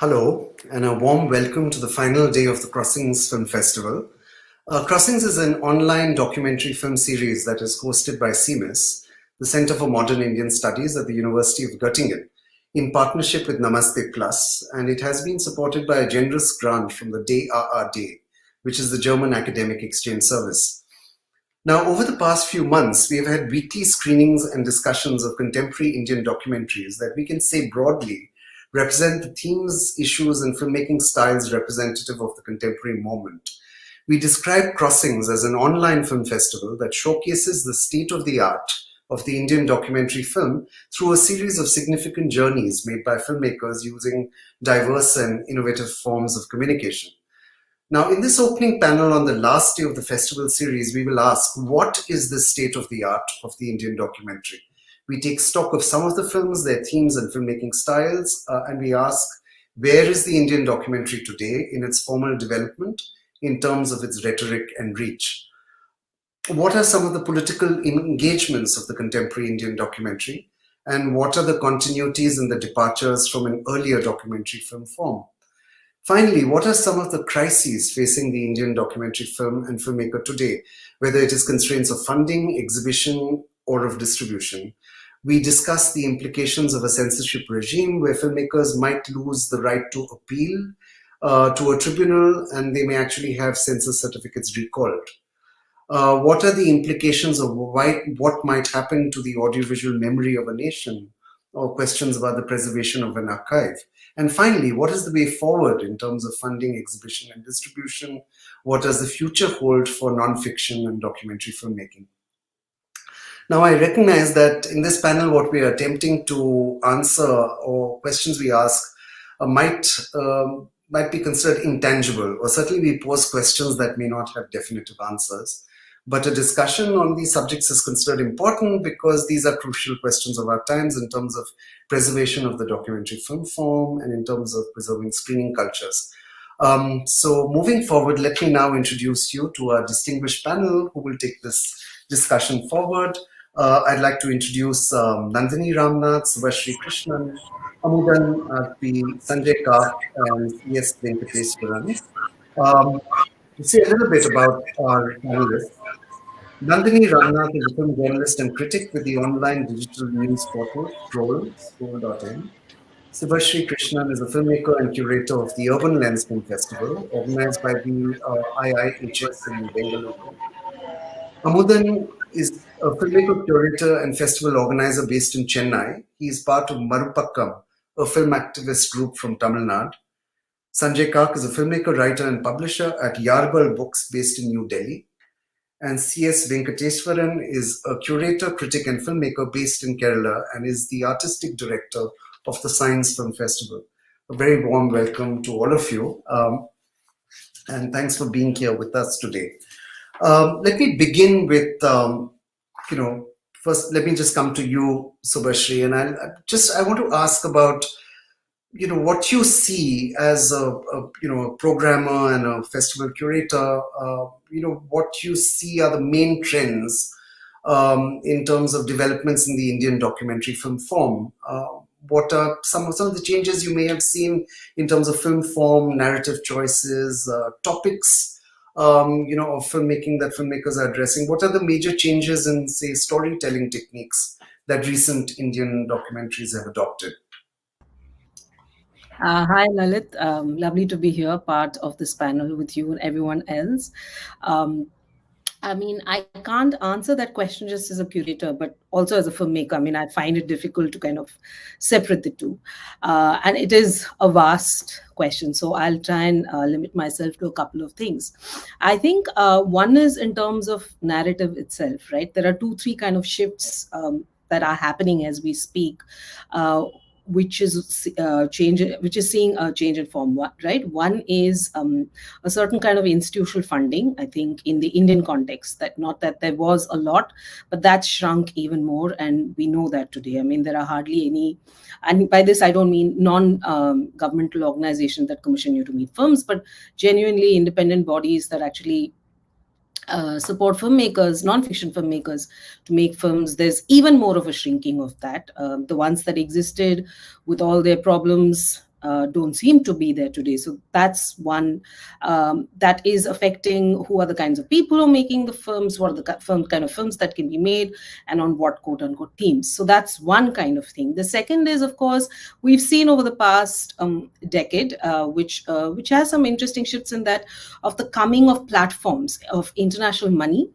Hello, and a warm welcome to the final day of the Crossings Film Festival. Crossings is an online documentary film series that is hosted by CMIS, the Center for Modern Indian Studies at the University of Göttingen, in partnership with Namaste Plus, and it has been supported by a generous grant from the DAAD, which is the German Academic Exchange Service. Now, over the past few months, we have had weekly screenings and discussions of contemporary Indian documentaries that we can say broadly represent the themes, issues, and filmmaking styles representative of the contemporary moment. We describe Crossings as an online film festival that showcases the state of the art of the Indian documentary film through a series of significant journeys made by filmmakers using diverse and innovative forms of communication. Now, in this opening panel on the last day of the festival series, we will ask, what is the state of the art of the Indian documentary? We take stock of some of the films, their themes and filmmaking styles, and we ask, where is the Indian documentary today in its formal development in terms of its rhetoric and reach? What are some of the political engagements of the contemporary Indian documentary? And what are the continuities and the departures from an earlier documentary film form? Finally, what are some of the crises facing the Indian documentary film and filmmaker today, whether it is constraints of funding, exhibition, or of distribution? We discuss the implications of a censorship regime where filmmakers might lose the right to appeal to a tribunal, and they may actually have censor certificates recalled. What are the implications of what might happen to the audiovisual memory of a nation, or questions about the preservation of an archive? And finally, what is the way forward in terms of funding, exhibition, and distribution? What does the future hold for nonfiction and documentary filmmaking? Now, I recognize that in this panel, what we are attempting to answer or questions we ask might be considered intangible, or certainly we pose questions that may not have definitive answers. But a discussion on these subjects is considered important because these are crucial questions of our times in terms of preservation of the documentary film form and in terms of preserving screening cultures. So moving forward, let me now introduce you to our distinguished panel who will take this discussion forward. I'd like to introduce Nandini Ramnath, Subhashri Krishnan, Amudan Sanjay Kak, and C.S. Venkateswaran. To say a little bit about our panelists, Nandini Ramnath is a film journalist and critic with the online digital news portal scroll.in. Subhashri Krishnan is a filmmaker and curator of the Urban Lens Film Festival, organized by the IIHS in Bengaluru. Amudan is a filmmaker, curator, and festival organizer based in Chennai. He is part of Marupakkam, a film activist group from Tamil Nadu. Sanjay Kak is a filmmaker, writer, and publisher at Yarbal Books based in New Delhi. And C.S. Venkateswaran is a curator, critic, and filmmaker based in Kerala and is the artistic director of the Science Film Festival. A very warm welcome to all of you, and thanks for being here with us today. Let me begin with, first, let me just come to you, Subhashri, and I want to ask about, what you see as a programmer and a festival curator, what you see are the main trends in terms of developments in the Indian documentary film form. What are some of the changes you may have seen in terms of film form, narrative choices, topics, of filmmaking that filmmakers are addressing? What are the major changes in, say, storytelling techniques that recent Indian documentaries have adopted? Hi, Lalit. Lovely to be here, part of this panel with you and everyone else. I can't answer that question just as a curator, but also as a filmmaker. I find it difficult to kind of separate the two. And it is a vast question. So I'll try and limit myself to a couple of things. I think one is in terms of narrative itself, right? There are 2-3 kind of shifts that are happening as we speak. Which is seeing a change in form, right? One is a certain kind of institutional funding, I think, in the Indian context, that not that there was a lot, but that shrunk even more, and we know that today. There are hardly any, and by this I don't mean non-governmental organizations that commission you to make films, but genuinely independent bodies that actually support filmmakers, non-fiction filmmakers, to make films. There's even more of a shrinking of that. The ones that existed with all their problems don't seem to be there today. So that's one that is affecting who are the kinds of people who are making the films, what are the kind of films that can be made, and on what quote unquote themes. So that's one kind of thing. The second is, of course, we've seen over the past decade, which has some interesting shifts in that of the coming of platforms of international money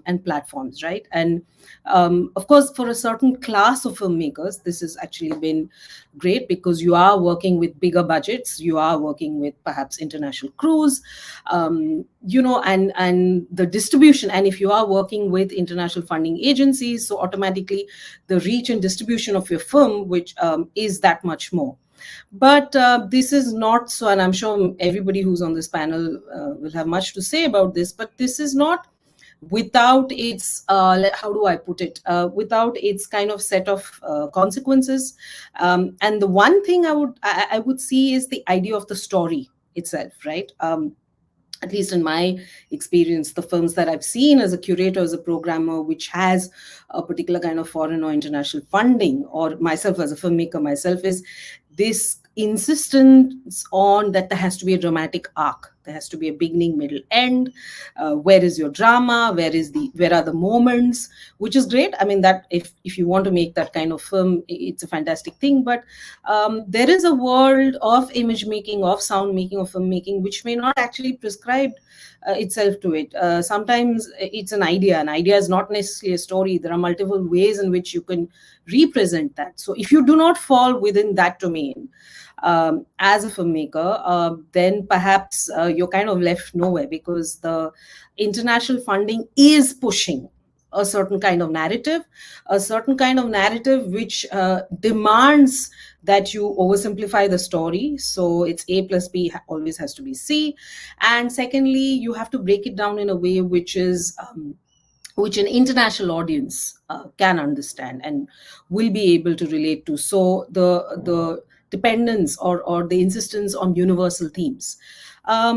and platforms, right? And of course, for a certain class of filmmakers, this has actually been great because you are working with bigger budgets, you are working with perhaps international crews, and the distribution. And if you are working with international funding agencies, so automatically the reach and distribution of your film, which is that much more. But this is not so, and I'm sure everybody who's on this panel will have much to say about this, but this is not without its how do I put it, without its kind of set of consequences. And the one thing I would see is the idea of the story itself, right? At least in my experience, the films that I've seen as a curator, as a programmer, which has a particular kind of foreign or international funding, or myself as a filmmaker myself, is this insistence on that there has to be a dramatic arc. There has to be a beginning, middle, end. Where is your drama? Where are the moments? Which is great. I mean, that if you want to make that kind of film, it's a fantastic thing. But there is a world of image making, of sound making, of film making, which may not actually prescribe itself to it. Sometimes it's an idea. An idea is not necessarily a story. There are multiple ways in which you can represent that. So if you do not fall within that domain, as a filmmaker, then perhaps you're kind of left nowhere, because the international funding is pushing a certain kind of narrative, which demands that you oversimplify the story. So it's A plus B always has to be C. And secondly, you have to break it down in a way which is which an international audience can understand and will be able to relate to. So the dependence or the insistence on universal themes. I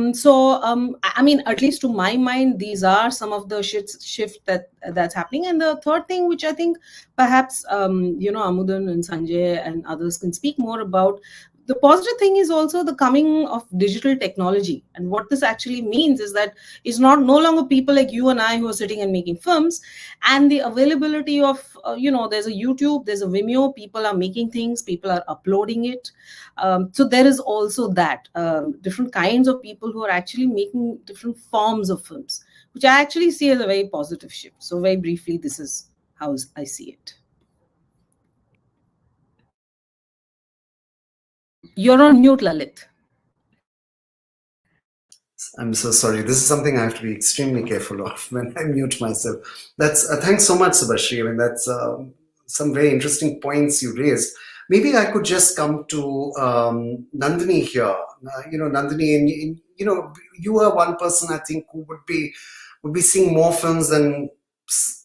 mean, at least to my mind, these are some of the shift that's happening. And the third thing, which I think perhaps Amudan and Sanjay and others can speak more about, the positive thing is also the coming of digital technology. And what this actually means is that it's no longer people like you and I who are sitting and making films, and the availability of there's a YouTube, there's a Vimeo, people are making things, people are uploading it. So there is also that different kinds of people who are actually making different forms of films, which I actually see as a very positive shift. So very briefly, this is how I see it. You're on mute, Lalit. I'm so sorry. This is something I have to be extremely careful of when I mute myself. That's thanks so much, Subhashri. I mean, that's some very interesting points you raised. Maybe I could just come to Nandini here. Nandini, you are one person I think who would be seeing more films than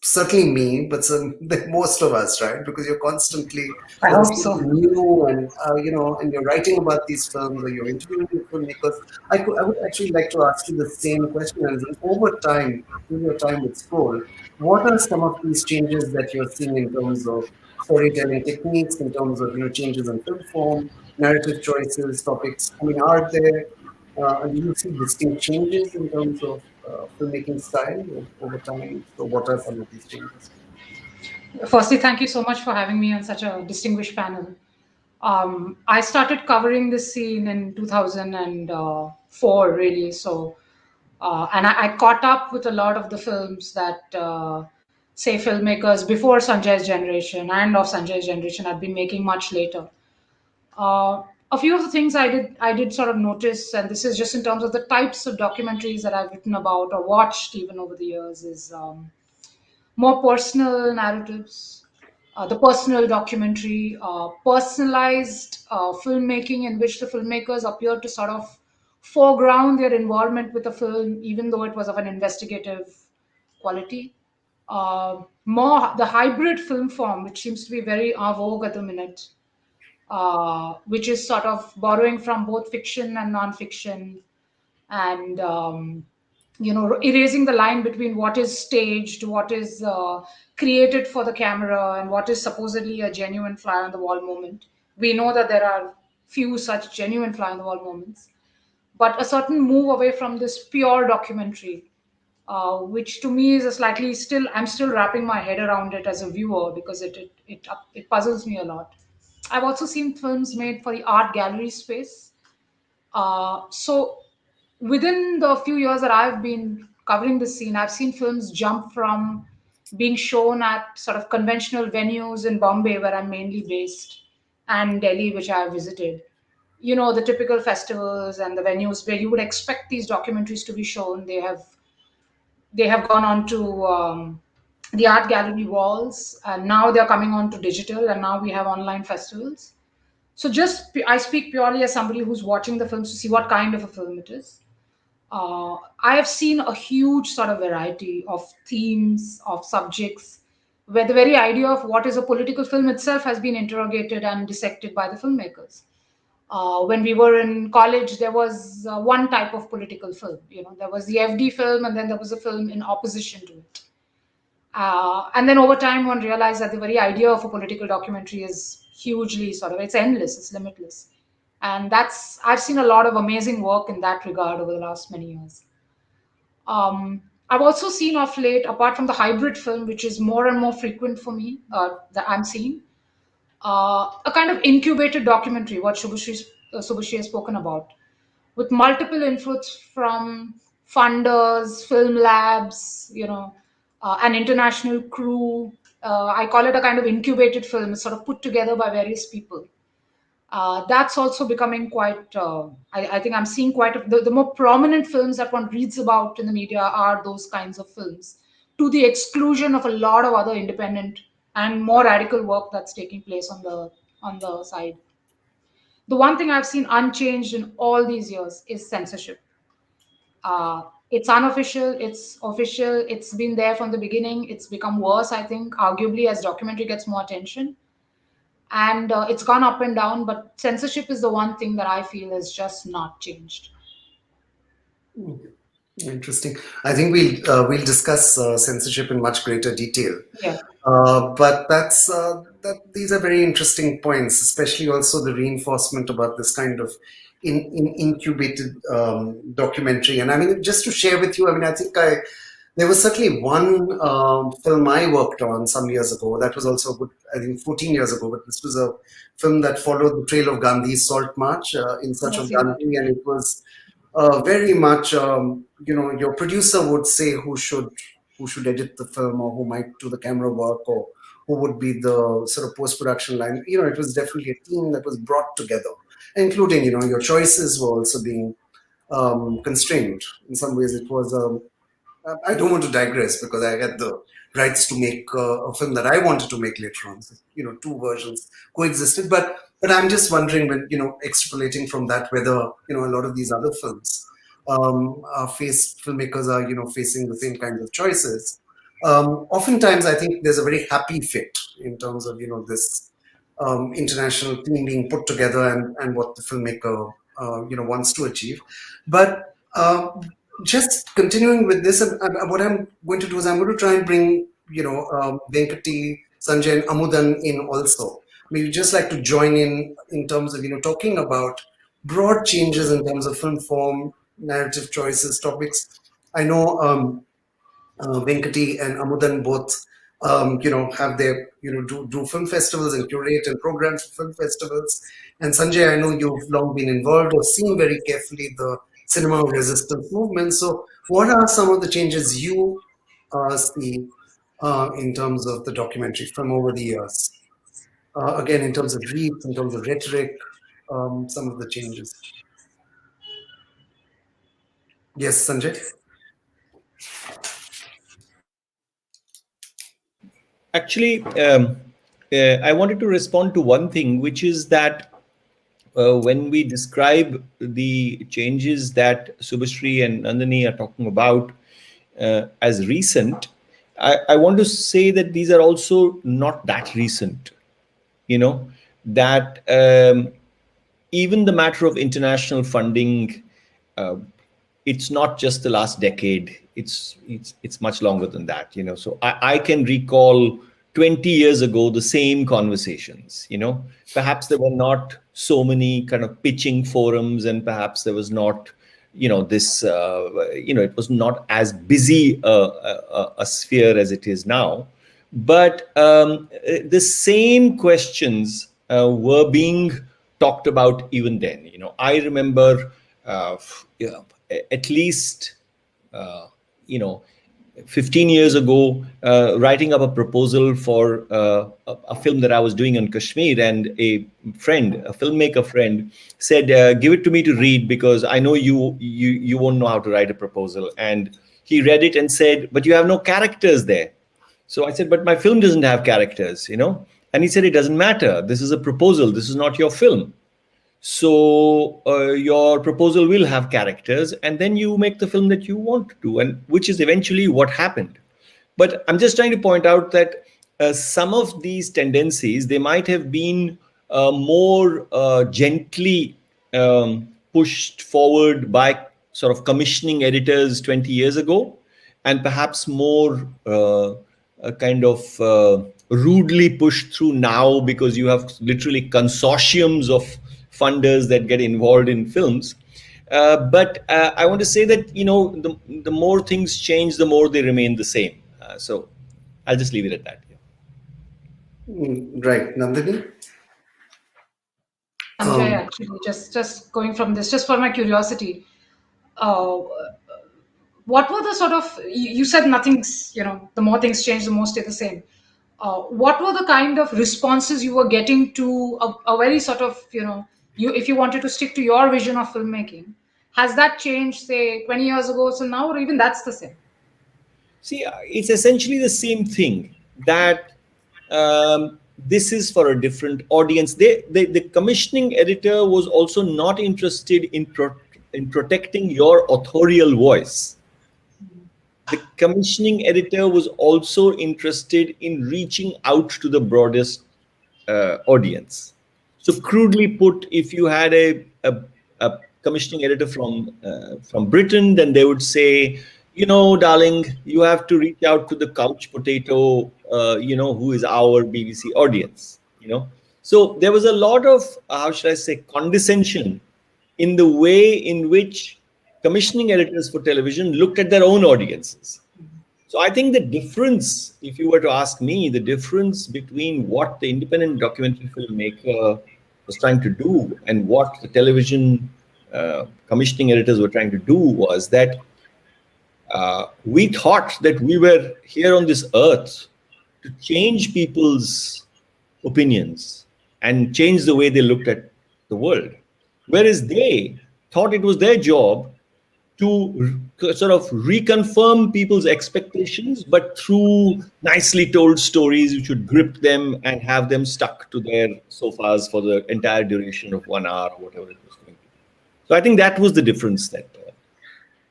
certainly me, but than most of us, right? Because you're constantly I hope so. new, and and you're writing about these films, or you're interviewing filmmakers. I would actually like to ask you the same question. And over time, in your time with Scroll, what are some of these changes that you're seeing in terms of storytelling techniques, in terms of changes in film form, narrative choices, topics? I mean, are there do you see distinct changes in terms of filmmaking style over time? So, what are some of these changes? Firstly, thank you so much for having me on such a distinguished panel. I started covering this scene in 2004, really. So, and I caught up with a lot of the films that, say, filmmakers before Sanjay's generation and of Sanjay's generation had been making much later. A few of the things I did sort of notice, and this is just in terms of the types of documentaries that I've written about or watched even over the years, is more personal narratives, the personal documentary, personalized filmmaking in which the filmmakers appear to sort of foreground their involvement with the film, even though it was of an investigative quality. More the hybrid film form, which seems to be very en vogue at the minute, which is sort of borrowing from both fiction and non-fiction, and erasing the line between what is staged, what is created for the camera, and what is supposedly a genuine fly on the wall moment. We know that there are few such genuine fly on the wall moments, but a certain move away from this pure documentary, which to me is a slightly still, I'm still wrapping my head around it as a viewer because it puzzles me a lot. I've also seen films made for the art gallery space. So within the few years that I've been covering this scene, I've seen films jump from being shown at sort of conventional venues in Bombay, where I'm mainly based, and Delhi, which I have visited. You know, the typical festivals and the venues where you would expect these documentaries to be shown. They have gone on to the art gallery walls, and now they're coming on to digital, and now we have online festivals. So I speak purely as somebody who's watching the films to see what kind of a film it is. I have seen a huge sort of variety of themes, of subjects, where the very idea of what is a political film itself has been interrogated and dissected by the filmmakers. When we were in college, there was one type of political film. You know, there was the FD film, and then there was a film in opposition to it. And then over time, one realized that the very idea of a political documentary is hugely sort of, it's endless, it's limitless. And I've seen a lot of amazing work in that regard over the last many years. I've also seen of late, apart from the hybrid film, which is more and more frequent for me, that I'm seeing, a kind of incubated documentary, what Subhashri has spoken about, with multiple inputs from funders, film labs, an international crew. I call it a kind of incubated film. It's sort of put together by various people. That's also becoming quite, I think I'm seeing the more prominent films that one reads about in the media are those kinds of films, to the exclusion of a lot of other independent and more radical work that's taking place on the side. The one thing I've seen unchanged in all these years is censorship. It's unofficial, it's official, it's been there from the beginning. It's become worse, I think, arguably, as documentary gets more attention. And it's gone up and down, but censorship is the one thing that I feel has just not changed. Interesting. I think we'll discuss censorship in much greater detail. Yeah. But these are very interesting points, especially also the reinforcement about this kind of incubated documentary. And I mean, just to share with you, I mean, I think there was certainly one film I worked on some years ago. That was also good, I think 14 years ago, but this was a film that followed the trail of Gandhi's Salt March in search of Gandhi, and it was very much, your producer would say who should edit the film, or who might do the camera work, or who would be the sort of post-production line. It was definitely a team that was brought together, including, your choices were also being constrained. In some ways, it was, I don't want to digress because I had the rights to make a film that I wanted to make later on. So, two versions coexisted, but I'm just wondering, when, extrapolating from that, whether, a lot of these other films, filmmakers are, facing the same kinds of choices. Oftentimes, I think there's a very happy fit in terms of, this international team being put together and what the filmmaker, wants to achieve. But just continuing with this, what I'm going to do is I'm going to try and bring, Venkati, Sanjay, and Amudan in also. Maybe just like to join in terms of, talking about broad changes in terms of film form, narrative choices, topics. I know Venkati and Amudan both, have their, do film festivals and curate and programs for film festivals. And Sanjay, I know you've long been involved or seen very carefully the cinema of resistance movement. So what are some of the changes you see in terms of the documentary from over the years? Again, in terms of reach, in terms of rhetoric, some of the changes. Yes, Sanjay? Actually, I wanted to respond to one thing, which is that when we describe the changes that Subhashri and Nandini are talking about as recent, I want to say that these are also not that recent. That even the matter of international funding, it's not just the last decade. It's much longer than that. So I can recall 20 years ago the same conversations. Perhaps they were not so many kind of pitching forums, and perhaps there was not, this, it was not as busy a sphere as it is now. But the same questions were being talked about even then. I remember at least, uh, you know, 15 years ago, writing up a proposal for a film that I was doing on Kashmir, and a filmmaker friend, said, "Give it to me to read, because I know you won't know how to write a proposal." And he read it and said, "But you have no characters there." So I said, "But my film doesn't have characters, And he said, "It doesn't matter. This is a proposal. This is not your film. So your proposal will have characters, and then you make the film that you want to do," and which is eventually what happened. But I'm just trying to point out that some of these tendencies, they might have been more gently pushed forward by sort of commissioning editors 20 years ago, and perhaps more kind of rudely pushed through now, because you have literally consortiums of funders that get involved in films. But I want to say that, the more things change, the more they remain the same. So I'll just leave it at that. Right. Nandini? Sanjay, actually, just going from this, just for my curiosity, uh, what were the sort of, you said nothing's, the more things change, the more stay the same. What were the kind of responses you were getting to a very sort of, if you wanted to stick to your vision of filmmaking, has that changed, say, 20 years ago till now, or even that's the same? See, it's essentially the same thing, that this is for a different audience. The commissioning editor was also not interested in protecting your authorial voice. The commissioning editor was also interested in reaching out to the broadest audience. So crudely put, if you had a commissioning editor from Britain, then they would say, "Darling, you have to reach out to the couch potato, who is our BBC audience." So there was a lot of, how should I say, condescension in the way in which commissioning editors for television looked at their own audiences. So I think the difference, if you were to ask me, the difference between what the independent documentary filmmaker was trying to do and what the television commissioning editors were trying to do, was that we thought that we were here on this earth to change people's opinions and change the way they looked at the world. Whereas they thought it was their job to sort of reconfirm people's expectations, but through nicely told stories which would grip them and have them stuck to their sofas for the entire duration of 1 hour or whatever it was going to be. So I think that was the difference that.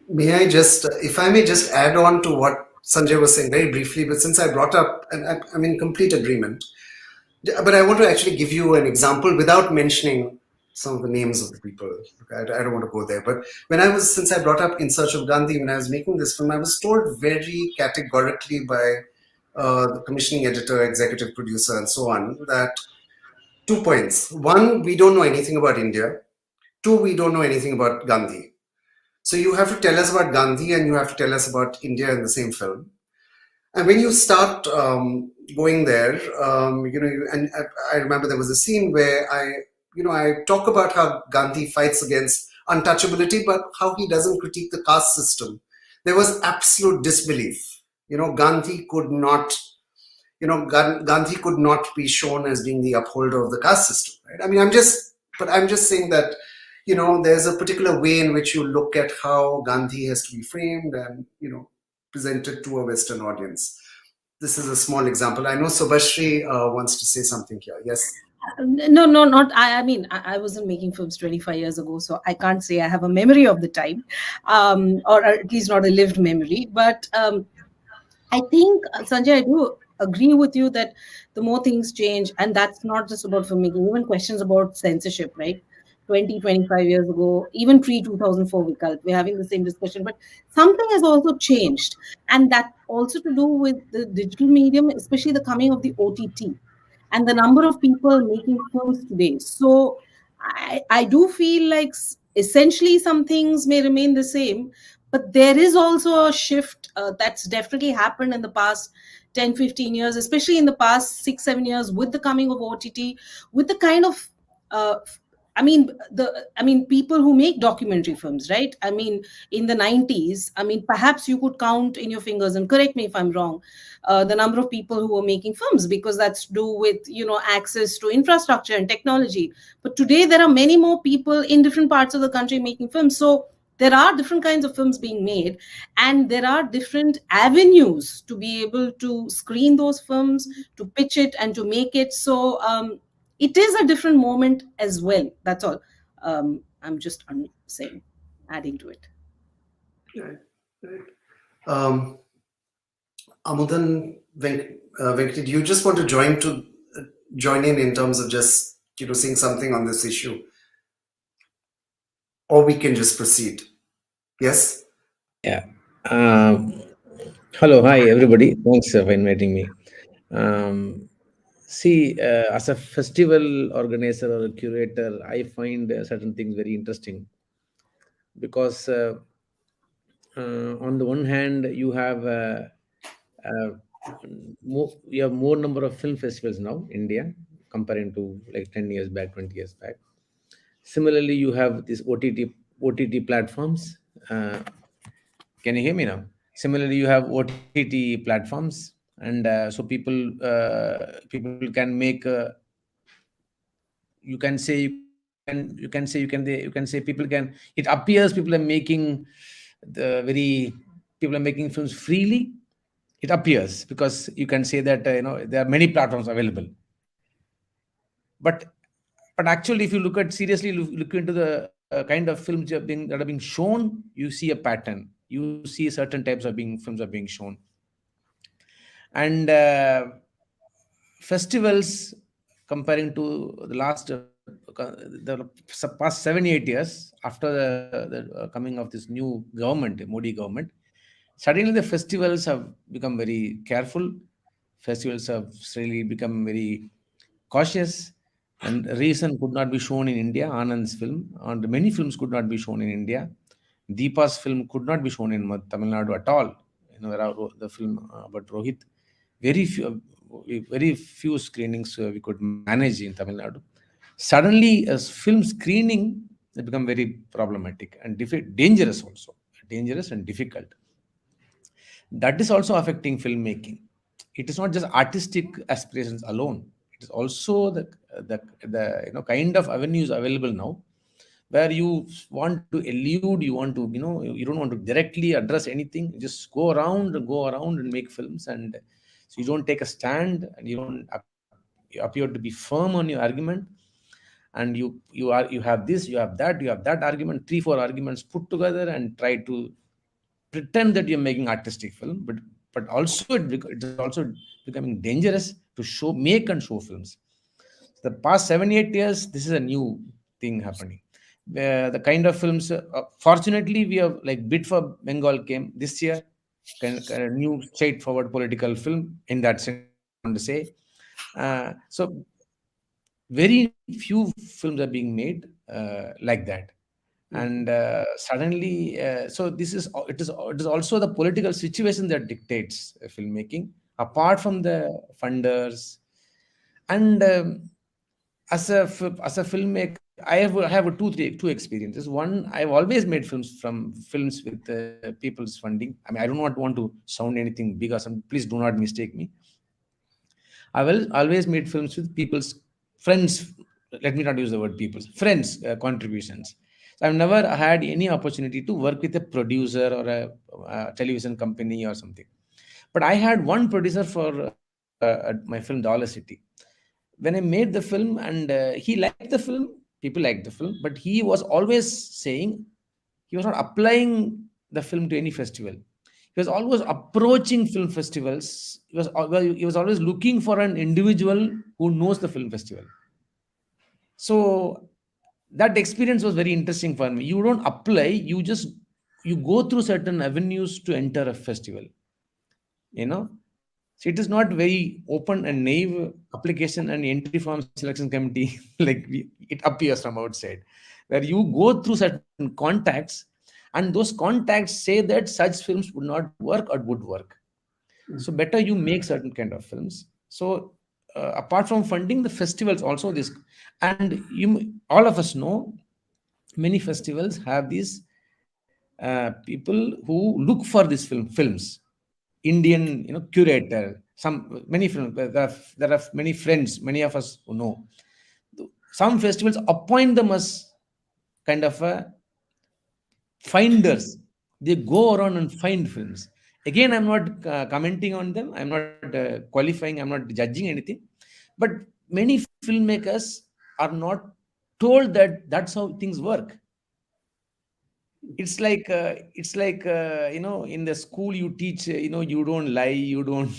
If I may just add on to what Sanjay was saying very briefly, but since I brought up, and I'm in complete agreement, but I want to actually give you an example without mentioning some of the names of the people. I don't want to go there. But since I brought up In Search of Gandhi, when I was making this film, I was told very categorically by the commissioning editor, executive producer, and so on, that 2 points. One, we don't know anything about India. Two, we don't know anything about Gandhi. So you have to tell us about Gandhi and you have to tell us about India in the same film. And when you start going there, and I remember there was a scene where I talk about how Gandhi fights against untouchability, but how he doesn't critique the caste system. There was absolute disbelief. Gandhi could not be shown as being the upholder of the caste system, right? I mean, I'm just saying that, there's a particular way in which you look at how Gandhi has to be framed and, presented to a Western audience. This is a small example. I know Subhashri wants to say something here. Yes. No, not. I mean, I wasn't making films 25 years ago, so I can't say I have a memory of the time, or at least not a lived memory. But I think, Sanjay, I do agree with you that the more things change, and that's not just about filmmaking, even questions about censorship, right? 20, 25 years ago, even pre-2004 Vikalp, we're having the same discussion, but something has also changed. And that also to do with the digital medium, especially the coming of the OTT and the number of people making films today. So I do feel like essentially some things may remain the same, but there is also a shift that's definitely happened in the past 10, 15 years, especially in the past 6, 7 years, with the coming of OTT, with the kind of uh, people who make documentary films, right? I mean, in the 90s, I mean, perhaps you could count in your fingers, and correct me if I'm wrong, the number of people who were making films, because that's to do with, access to infrastructure and technology. But today there are many more people in different parts of the country making films. So there are different kinds of films being made, and there are different avenues to be able to screen those films, to pitch it, and to make it. So it is a different moment as well. That's all. I'm just saying, adding to it. Right, right. Um, Amudan, Venkat, do you just want to join in terms of just saying something on this issue, or we can just proceed? Yes. Yeah. Um, Hello, hi everybody. Thanks for inviting me. See, as a festival organizer or a curator, I find certain things very interesting because, on the one hand, uh, you have more number of film festivals now, India, comparing to like 10 years back, 20 years back. Similarly, you have these OTT platforms. Can you hear me now? Similarly, you have OTT platforms, and so people can make. You can say people can. It appears people are making films freely. It appears because you can say that there are many platforms available, but actually, if you look into the kind of films that are being shown, you see a pattern. You see certain types of films are being shown, and festivals, comparing to the past 7-8 years after the coming of this new government, Modi government, suddenly the festivals have become very careful. Festivals have really become very cautious, and reason could not be shown in India. Anand's film and many films could not be shown in India. Deepa's film could not be shown in Tamil Nadu at all. The film about Rohit, very few, very few screenings we could manage in Tamil Nadu. Suddenly, as film screening has become very problematic and dangerous also, dangerous and difficult. That is also affecting filmmaking. It is not just artistic aspirations alone. It is also the kind of avenues available now, where you want to elude, you don't want to directly address anything. You just go around and make films, and so you don't take a stand, and you appear to be firm on your argument, and you have this, you have that argument, 3 4 arguments put together, and try to pretend that you're making artistic film, but also it is also becoming dangerous to make and show films. The past 7 8 years, this is a new thing happening. The kind of films, fortunately, we have like Bid for Bengal came this year, kind of new straightforward political film in that sense, I want to say. So very few films are being made like that, and suddenly so it is also the political situation that dictates filmmaking, apart from the funders. And as a filmmaker, I have two experiences. One, I've always made films with people's funding. I mean, I do not want to sound anything big or something, please do not mistake me. I will always made films with people's friends. Let me not use the word people's friends contributions. So I've never had any opportunity to work with a producer or a television company or something. But I had one producer for my film Dollar City. When I made the film, and he liked the film, people liked the film, but he was always saying he was not applying the film to any festival. He was always approaching film festivals. He was always looking for an individual who knows the film festival. So that experience was very interesting for me. You don't apply, you go through certain avenues to enter a festival. You know, So it is not very open and naive application and entry form selection committee like it appears from outside, where you go through certain contacts, and those contacts say that such films would not work or would work. So better you make certain kind of films. So apart from funding, the festivals also this, and you all of us know many festivals have these people who look for these films, Indian, curator. Some many films. There are many friends, many of us who know. Some festivals appoint them as kind of a finders. They go around and find films. Again, I'm not commenting on them. I'm not qualifying. I'm not judging anything. But many filmmakers are not told that that's how things work. It's like in the school you teach, you don't lie, you don't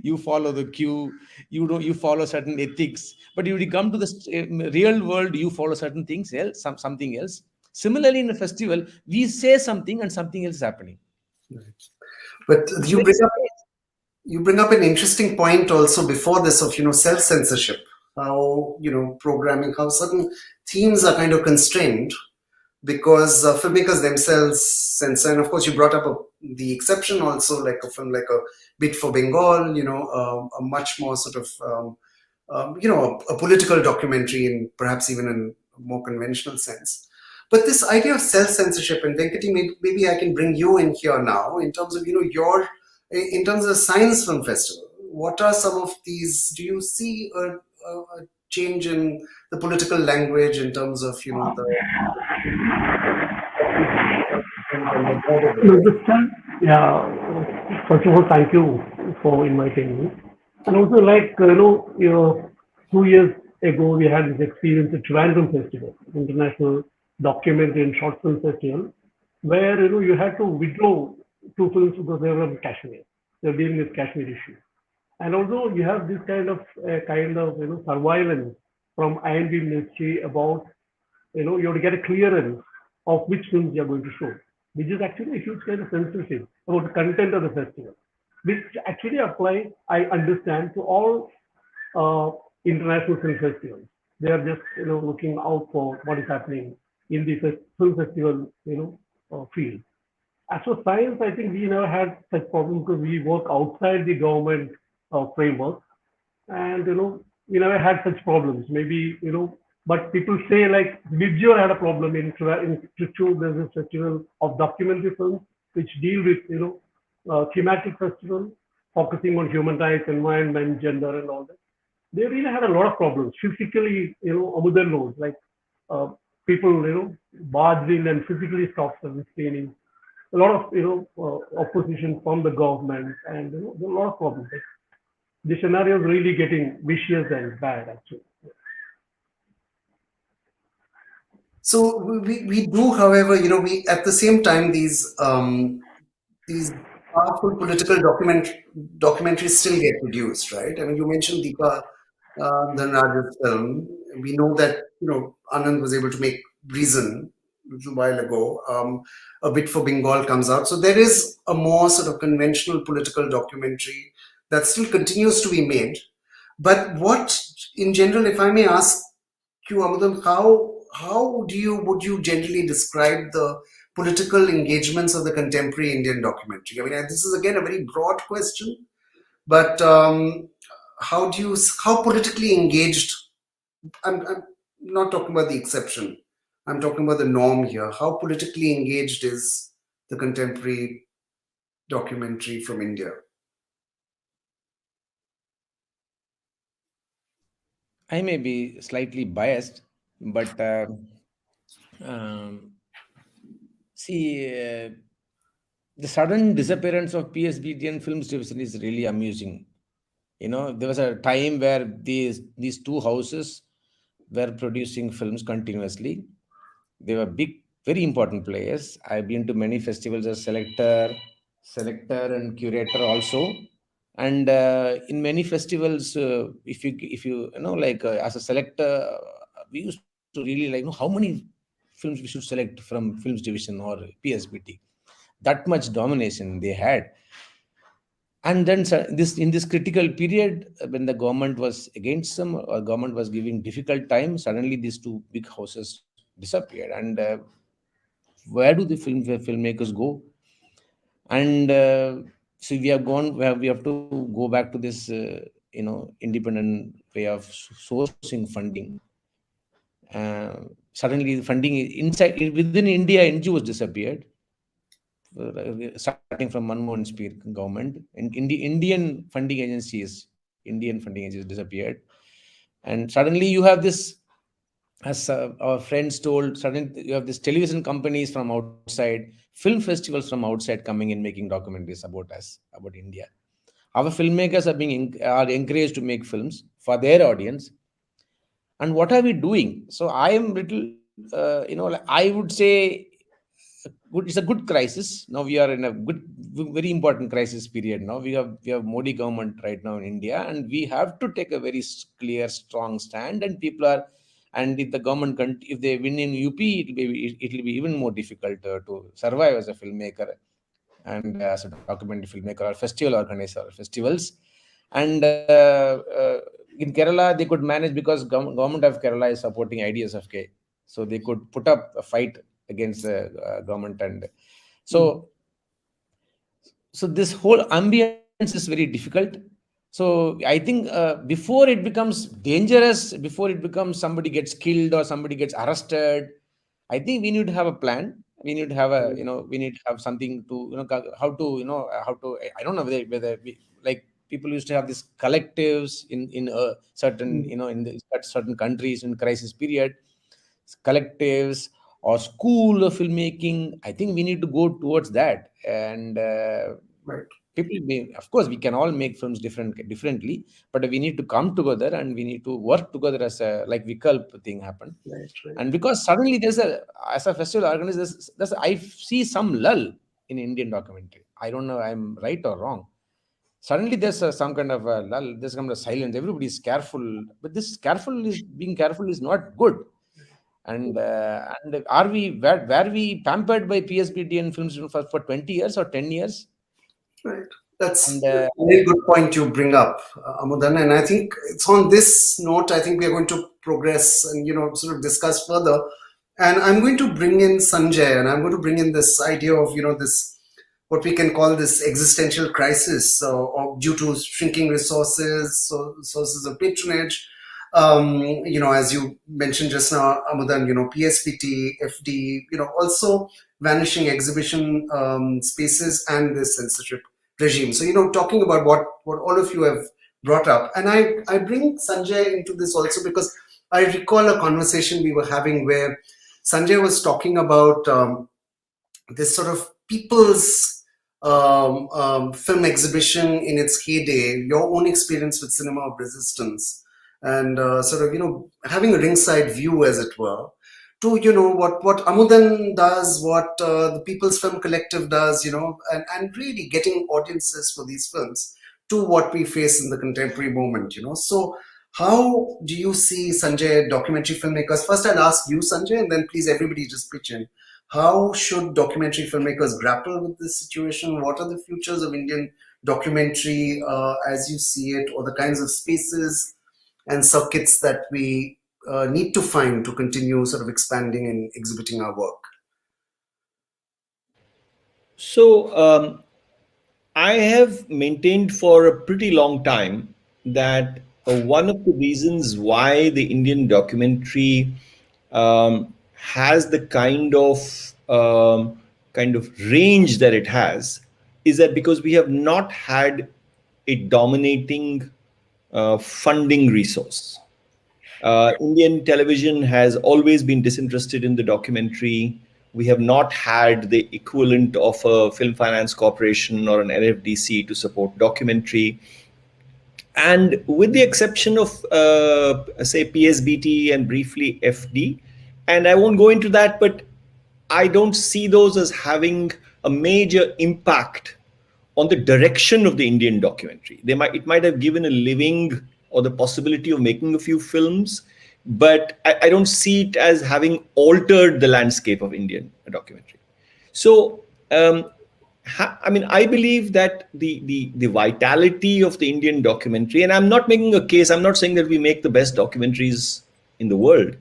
you follow the queue, you follow certain ethics, but you come to the real world, you follow certain things else, something else. Similarly, in a festival we say something and something else is happening. Right. But It's you very bring up strange. you bring up an interesting point also before this of self-censorship, how programming, how certain themes are kind of constrained because filmmakers themselves censor. And of course, you brought up the exception also, like a film like a Bid for Bengal, a much more sort of a political documentary, in perhaps even in a more conventional sense. But this idea of self-censorship, and Venkati, maybe I can bring you in here now in terms of in terms of science film festival. What are some of these? Do you see a change in the political language in terms of Understand? Yeah. First of all, thank you for inviting me. And also, like 2 years ago, we had this experience at Trivandrum Festival, International Documentary and Short Film Festival, where you had to withdraw two films because they were from Kashmir. They're dealing with Kashmir issue. And also, you have this kind of surveillance from INB Ministry about you have to get a clearance of which films you are going to show, which is actually a huge kind of censorship about the content of the festival, which actually applies, I understand, to all international film festivals. They are just looking out for what is happening in the film festival field. As for science, I think we never had such problems because we work outside the government framework, and we never had such problems. Maybe but people say like Vidjor had a problem in Trichy. There's a festival of documentary films which deal with thematic festival focusing on human rights, environment, gender, and all that. They really had a lot of problems physically. Amudal knows, like uh, people barged in and physically stopped the screening. A lot of opposition from the government, and there are a lot of problems. The scenario is really getting vicious and bad actually. So we do, however, we at the same time these powerful political documentaries still get produced, right? I mean, you mentioned Deepa Dhanraj's film. We know that Anand was able to make Reason a little while ago. A Bit for Bengal comes out, so there is a more sort of conventional political documentary that still continues to be made. But what, in general, if I may ask you, Amudam, how would you generally describe the political engagements of the contemporary Indian documentary? I mean, this is again a very broad question, but how politically engaged? I'm not talking about the exception. I'm talking about the norm here. How politically engaged is the contemporary documentary from India? I may be slightly biased, but um, see, the sudden disappearance of PSBTN Films Division is really amusing. There was a time where these two houses were producing films continuously. They were big, very important players. I've been to many festivals as selector and curator also. And in many festivals, if you like as a selector, we used to really like know how many films we should select from Films Division or PSBT. That much domination they had. And then this in this critical period, when the government was against them, or government was giving difficult time, suddenly these two big houses disappeared. And where do the filmmakers go? And so we have to go back to this independent way of sourcing funding. Suddenly the funding inside within India, NGOs disappeared, starting from Manmohan Singh government, and Indian funding agencies disappeared. And suddenly you have this, as our friends told, suddenly you have these television companies from outside, film festivals from outside coming in, making documentaries about us, about India. Our filmmakers are encouraged to make films for their audience. And what are we doing? So I am little, I would say, it's a good crisis. Now we are in a very important crisis period. Now we have Modi government right now in India, and we have to take a very clear, strong stand. And people are, and if the government if they win in UP, it'll be even more difficult to survive as a filmmaker and as a documentary filmmaker or festival organizer or festivals. And in Kerala, they could manage because government of Kerala is supporting ideas of K, so they could put up a fight against the government. And so this whole ambience is very difficult. So I think before it becomes dangerous, before it becomes somebody gets killed or somebody gets arrested, I think we need to have a plan. We need to have we need to have something to, how to, I don't know whether like people used to have these collectives in certain, in certain countries in crisis period, collectives or school of filmmaking. I think we need to go towards that. And Right. people may, of course, we can all make films differently, but we need to come together and we need to work together as a, like Vikalp thing happened. Right. And because suddenly as a festival organizer, I see some lull in Indian documentary. I don't know I'm right or wrong. Suddenly there's some kind of a lull, there's some kind of silence. Everybody is careful, but being careful is not good. And are we were we pampered by PSBDN films for 20 years or 10 years? Right. That's And a very good point you bring up, Amudan. And I think it's on this note, I think we are going to progress and, sort of discuss further. And I'm going to bring in Sanjay, and I'm going to bring in this idea of, this, what we can call this existential crisis due to shrinking resources, sources of patronage. As you mentioned just now, Amudan, PSPT, FD, also vanishing exhibition spaces and this censorship regime. So, talking about what all of you have brought up. And I bring Sanjay into this also because I recall a conversation we were having where Sanjay was talking about this sort of people's film exhibition in its heyday, your own experience with Cinema of Resistance, and sort of, having a ringside view, as it were, to, what Amudan does, what the People's Film Collective does, and really getting audiences for these films to what we face in the contemporary moment, So how do you see, Sanjay, documentary filmmakers? First, I'll ask you, Sanjay, and then please everybody just pitch in. How should documentary filmmakers grapple with this situation? What are the futures of Indian documentary as you see it, or the kinds of spaces and circuits that we need to find to continue sort of expanding and exhibiting our work? So I have maintained for a pretty long time that one of the reasons why the Indian documentary has the kind of range that it has is that because we have not had a dominating funding resource. Indian television has always been disinterested in the documentary. We have not had the equivalent of a Film Finance Corporation or an NFDC to support documentary. And with the exception of, say, PSBT and briefly FD, and I won't go into that, but I don't see those as having a major impact on the direction of the Indian documentary. It might have given a living or the possibility of making a few films, but I don't see it as having altered the landscape of Indian documentary. So I believe that the vitality of the Indian documentary, and I'm not making a case, I'm not saying that we make the best documentaries in the world,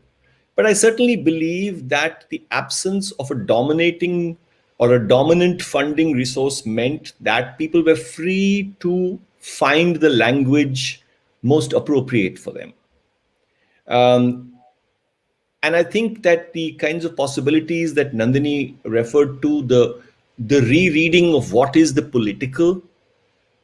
but I certainly believe that the absence of a dominating or a dominant funding resource meant that people were free to find the language most appropriate for them. And I think that the kinds of possibilities that Nandini referred to, the rereading of what is the political,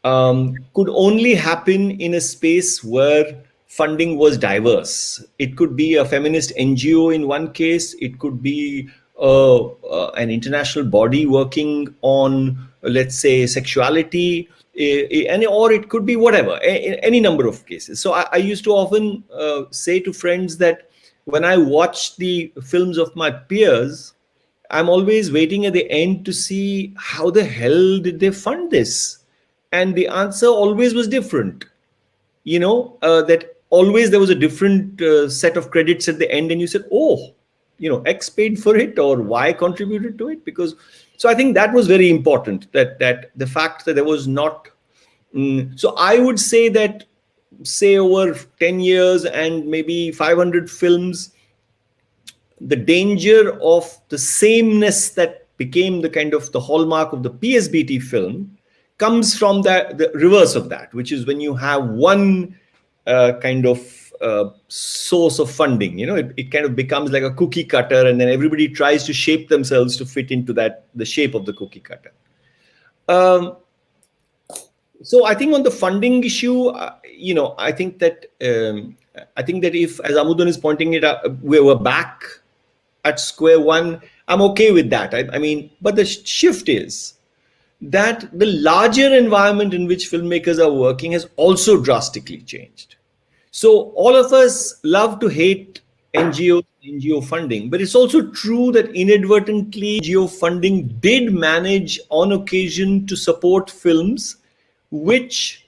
could only happen in a space where funding was diverse. It could be a feminist NGO in one case, it could be an international body working on, let's say, sexuality, or it could be whatever, any number of cases. So I used to often say to friends that when I watch the films of my peers, I'm always waiting at the end to see how the hell did they fund this? And the answer always was different. That always there was a different set of credits at the end, and you said, oh, X paid for it or Y contributed to it. So I think that was very important, that the fact that there was not. So I would say that, say, over 10 years and maybe 500 films, the danger of the sameness that became the kind of the hallmark of the PSBT film comes from the reverse of that, which is when you have one kind of source of funding. It kind of becomes like a cookie cutter, and then everybody tries to shape themselves to fit into the shape of the cookie cutter. So I think on the funding issue, I think that if, as Amudan is pointing it out, we were back at square one, I'm okay with that. But the shift is that the larger environment in which filmmakers are working has also drastically changed. So all of us love to hate NGO funding, but it's also true that inadvertently NGO funding did manage on occasion to support films which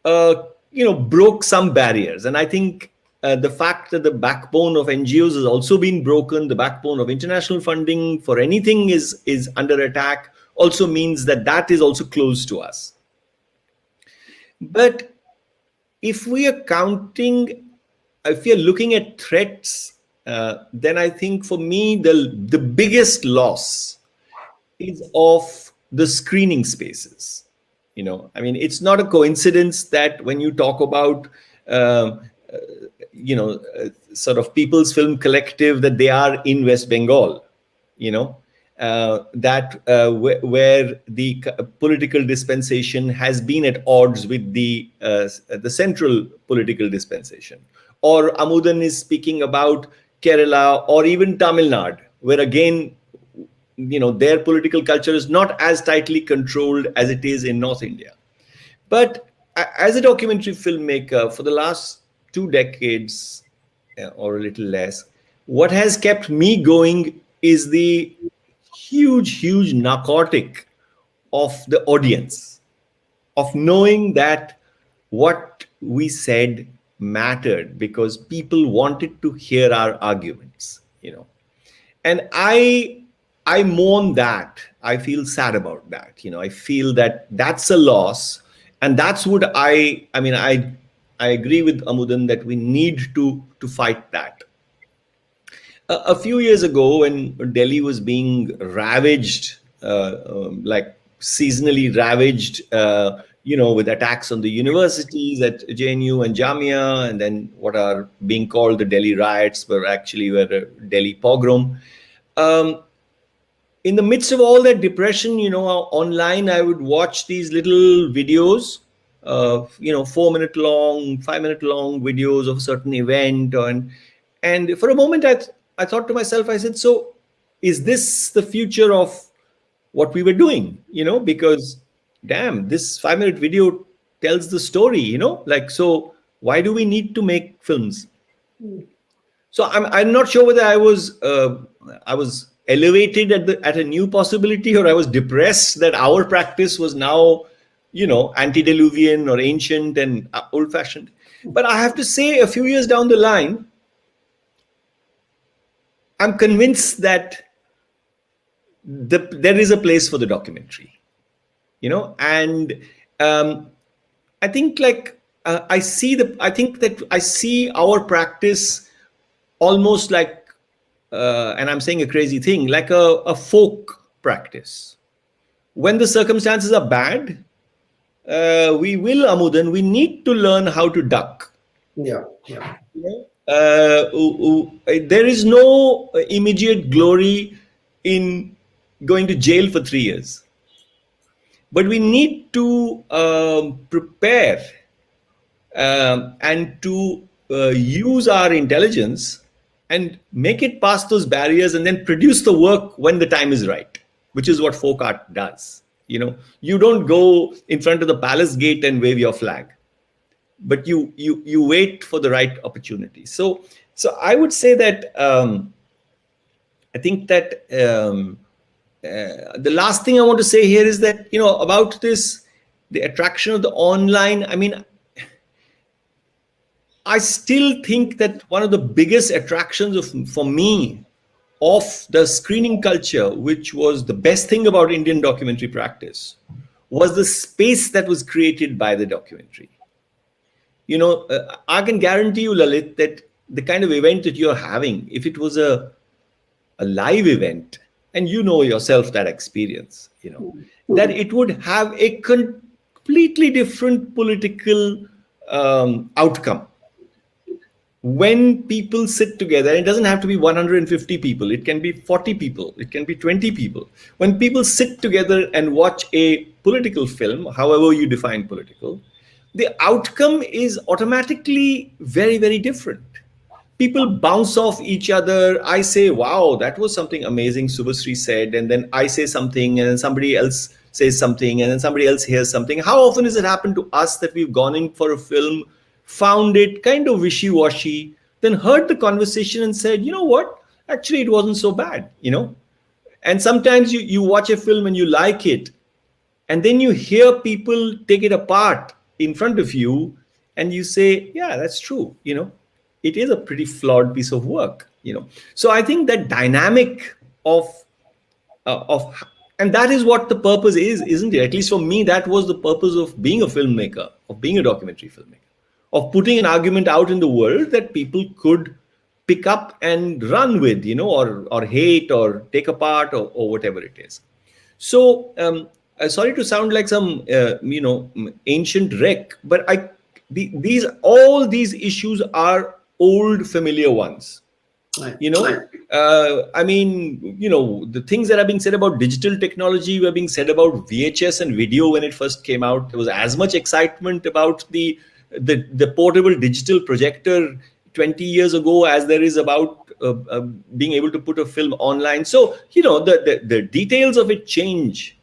broke some barriers. And I think the fact that the backbone of NGOs has also been broken, the backbone of international funding for anything is under attack, also means that is also close to us. But if we are looking at threats, then I think for me the biggest loss is of the screening spaces. It's not a coincidence that when you talk about sort of People's Film Collective, that they are in West Bengal, where the political dispensation has been at odds with the central political dispensation. Or Amudan is speaking about Kerala or even Tamil Nadu, where again, their political culture is not as tightly controlled as it is in North India. But as a documentary filmmaker for the last 2 decades or a little less, what has kept me going is the huge narcotic of the audience, of knowing that what we said mattered because people wanted to hear our arguments, and I mourn that. I feel sad about that. I feel that that's a loss, and that's what I agree with Amudan that we need to fight that. A few years ago, when Delhi was being ravaged, like seasonally ravaged, with attacks on the universities at JNU and Jamia, and then what are being called the Delhi riots were a Delhi pogrom. In the midst of all that depression, online I would watch these little videos, 4-minute long, 5-minute long videos of a certain event, and for a moment I thought to myself, I said, so is this the future of what we were doing? Because damn, this 5-minute video tells the story, so why do we need to make films? So I'm not sure whether I was elevated at a new possibility, or I was depressed that our practice was now, antediluvian or ancient and old-fashioned. But I have to say, a few years down the line, I'm convinced that there is a place for the documentary. And I think I think that I see our practice almost like, and I'm saying a crazy thing, like a folk practice. When the circumstances are bad, we need to learn how to duck. Yeah. There is no immediate glory in going to jail for 3 years. But we need to prepare and to use our intelligence and make it past those barriers and then produce the work when the time is right, which is what folk art does. You don't go in front of the palace gate and wave your flag, but you wait for the right opportunity. So I would say that I think that the last thing I want to say here is that, about this, the attraction of the online. I mean, I still think that one of the biggest attractions for me of the screening culture, which was the best thing about Indian documentary practice, was the space that was created by the documentary. I can guarantee you, Lalit, that the kind of event that you're having, if it was a live event, and yourself that experience, that it would have a completely different political outcome. When people sit together, it doesn't have to be 150 people, it can be 40 people, it can be 20 people. When people sit together and watch a political film, however you define political, the outcome is automatically very, very different. People bounce off each other. I say, wow, that was something amazing Subhasri said, and then I say something, and then somebody else says something, and then somebody else hears something. How often has it happened to us that we've gone in for a film, found it kind of wishy-washy, then heard the conversation and said, you know what, actually it wasn't so bad, And sometimes you watch a film and you like it, and then you hear people take it apart in front of you, and you say, yeah, that's true, it is a pretty flawed piece of work, So I think that dynamic of and that is what the purpose is, isn't it? At least for me, that was the purpose of being a filmmaker, of being a documentary filmmaker, of putting an argument out in the world that people could pick up and run with, or hate or take apart or whatever it is. So sorry to sound like some ancient wreck, but all these issues are old familiar ones. Right. I mean, the things that are being said about digital technology were being said about VHS and video when it first came out. There was as much excitement about the portable digital projector 20 years ago as there is about being able to put a film online. So, the details of it change.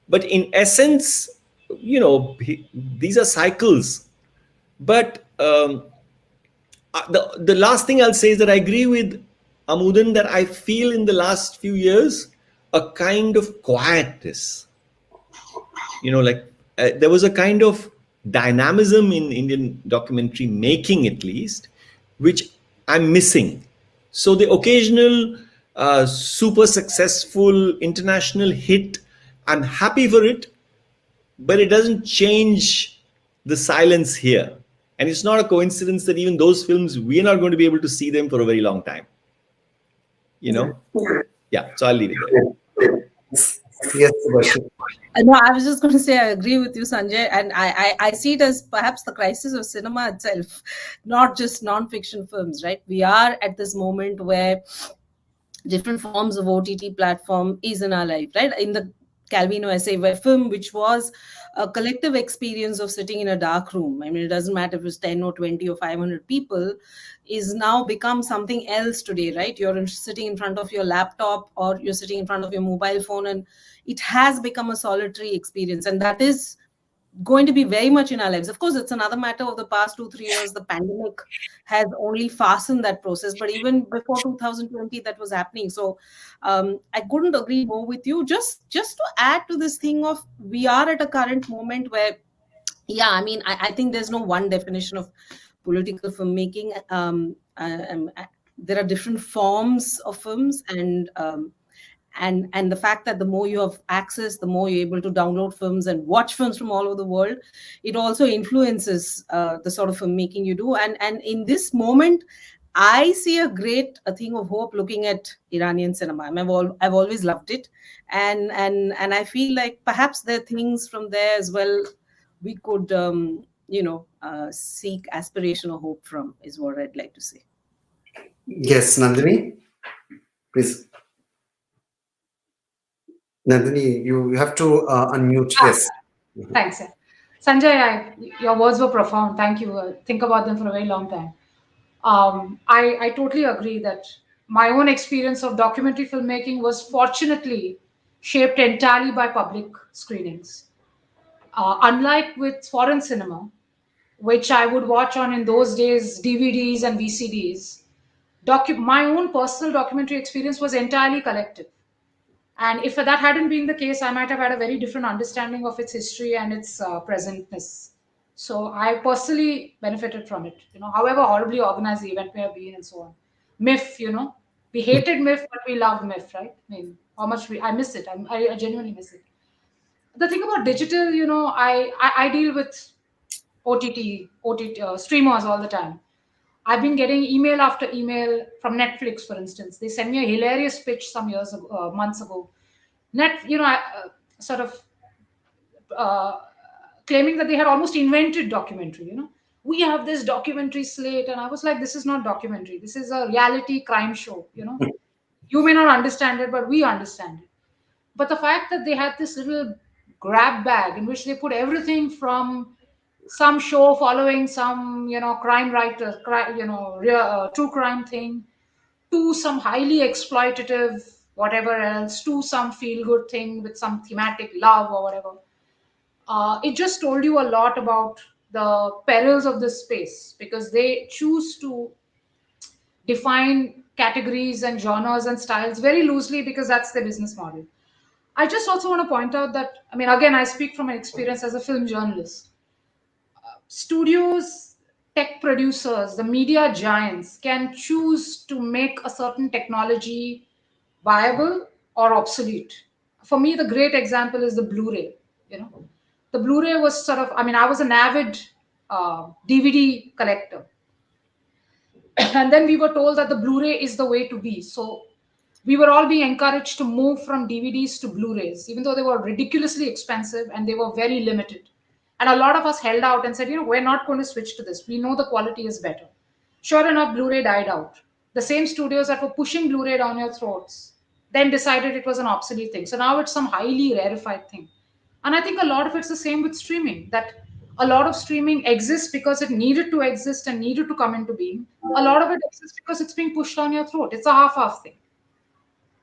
But in essence, these are cycles. But the last thing I'll say is that I agree with Amudan that I feel in the last few years a kind of quietness. There was a kind of dynamism in Indian documentary making, at least, which I'm missing. So the occasional super successful international hit, I'm happy for it, but it doesn't change the silence here. And it's not a coincidence that even those films, we're not going to be able to see them for a very long time. Yeah, so I'll leave it there. Yes, Subhasri. No, I was just going to say I agree with you, Sanjay, and I see it as perhaps the crisis of cinema itself, not just non-fiction films, right? We are at this moment where different forms of OTT platform is in our life, right? In the Calvino essay, where film, which was a collective experience of sitting in a dark room, I mean, it doesn't matter if it's 10 or 20 or 500 people, is now become something else today, right? You're sitting in front of your laptop or you're sitting in front of your mobile phone, and it has become a solitary experience. And that is going to be very much in our lives. Of course, it's another matter of the past 2-3 years. The pandemic has only fastened that process, but even before 2020, that was happening. So I couldn't agree more with you. Just to add to this thing of, we are at a current moment where, yeah, I mean, I think there's no one definition of political filmmaking. There are different forms of films, and and the fact that the more you have access, the more you're able to download films and watch films from all over the world, it also influences the sort of filmmaking you do. And in this moment, I see a thing of hope looking at Iranian cinema. I've always loved it, and I feel like perhaps there are things from there as well we could seek aspiration or hope from, is what I'd like to say. Yes, Nandini, please. Nandini, you have to unmute. Yes. Thanks. Sanjay, your words were profound. Thank you. Think about them for a very long time. I totally agree that my own experience of documentary filmmaking was fortunately shaped entirely by public screenings. Unlike with foreign cinema, which I would watch on in those days DVDs and VCDs, my own personal documentary experience was entirely collective. And if that hadn't been the case, I might have had a very different understanding of its history and its presentness. So I personally benefited from it. However horribly organized the event may have been, and so on. MIF, we hated MIF, but we loved MIF, right? I mean, how much I miss it. I genuinely miss it. The thing about digital, I deal with OTT streamers all the time. I've been getting email after email from Netflix, for instance. They sent me a hilarious pitch some months ago. Sort of claiming that they had almost invented documentary. We have this documentary slate, and I was like, this is not documentary. This is a reality crime show. You may not understand it, but we understand it. But the fact that they had this little grab bag in which they put everything from some show following some crime writer, true crime thing, to some highly exploitative whatever else, to some feel good thing with some thematic love or whatever. It just told you a lot about the perils of this space, because they choose to define categories and genres and styles very loosely because that's their business model. I just also want to point out that, again, I speak from an experience as a film journalist. Studios, tech producers, the media giants can choose to make a certain technology viable or obsolete. For me, the great example is the Blu-ray. The Blu-ray was sort of, I was an avid DVD collector. And then we were told that the Blu-ray is the way to be. So we were all being encouraged to move from DVDs to Blu-rays, even though they were ridiculously expensive and they were very limited. And a lot of us held out and said, we're not going to switch to this. We know the quality is better. Sure enough, Blu-ray died out. The same studios that were pushing Blu-ray down your throats then decided it was an obsolete thing. So now it's some highly rarefied thing. And I think a lot of it's the same with streaming, that a lot of streaming exists because it needed to exist and needed to come into being. A lot of it exists because it's being pushed down your throat. It's a half-half thing.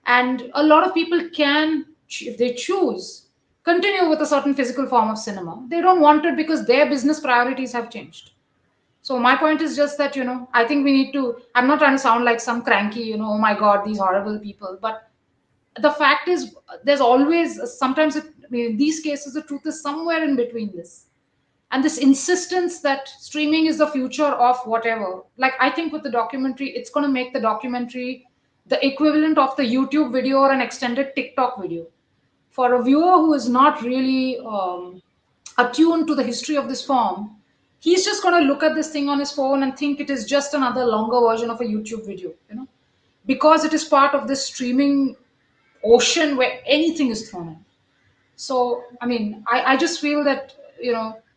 And a lot of people can, if they choose, continue with a certain physical form of cinema. They don't want it because their business priorities have changed. So my point is just that, I think we need to, I'm not trying to sound like some cranky, oh my God, these horrible people. But the fact is, there's always, sometimes, in these cases, the truth is somewhere in between this. And this insistence that streaming is the future of whatever. Like, I think with the documentary, it's going to make the documentary the equivalent of the YouTube video or an extended TikTok video. For a viewer who is not really attuned to the history of this form, he's just going to look at this thing on his phone and think it is just another longer version of a YouTube video, because it is part of this streaming ocean where anything is thrown in. So, I just feel that,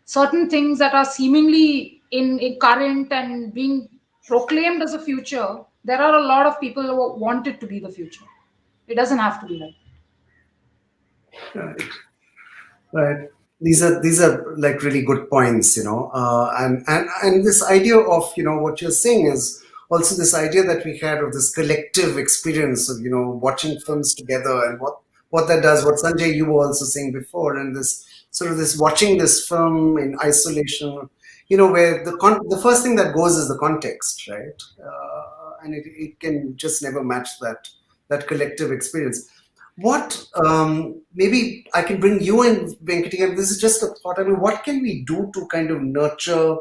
certain things that are seemingly in current and being proclaimed as a future, there are a lot of people who want it to be the future. It doesn't have to be like that. Right. These are like really good points, and this idea of, what you're saying is also this idea that we had of this collective experience of, watching films together, and what that does, what Sanjay, you were also saying before, and this sort of this watching this film in isolation, where the first thing that goes is the context, right? And it can just never match that collective experience. What, maybe I can bring you in, Venkati, this is just a thought. What can we do to kind of nurture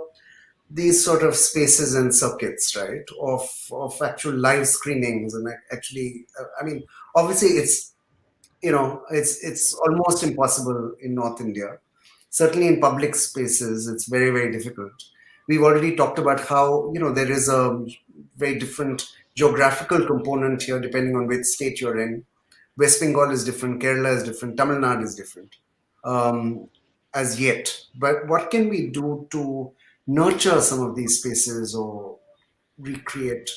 these sort of spaces and circuits, right, of actual live screenings? And actually, obviously it's almost impossible in North India. Certainly in public spaces, it's very, very difficult. We've already talked about how, there is a very different geographical component here depending on which state you're in. West Bengal is different, Kerala is different, Tamil Nadu is different, um, as yet. But what can we do to nurture some of these spaces or recreate?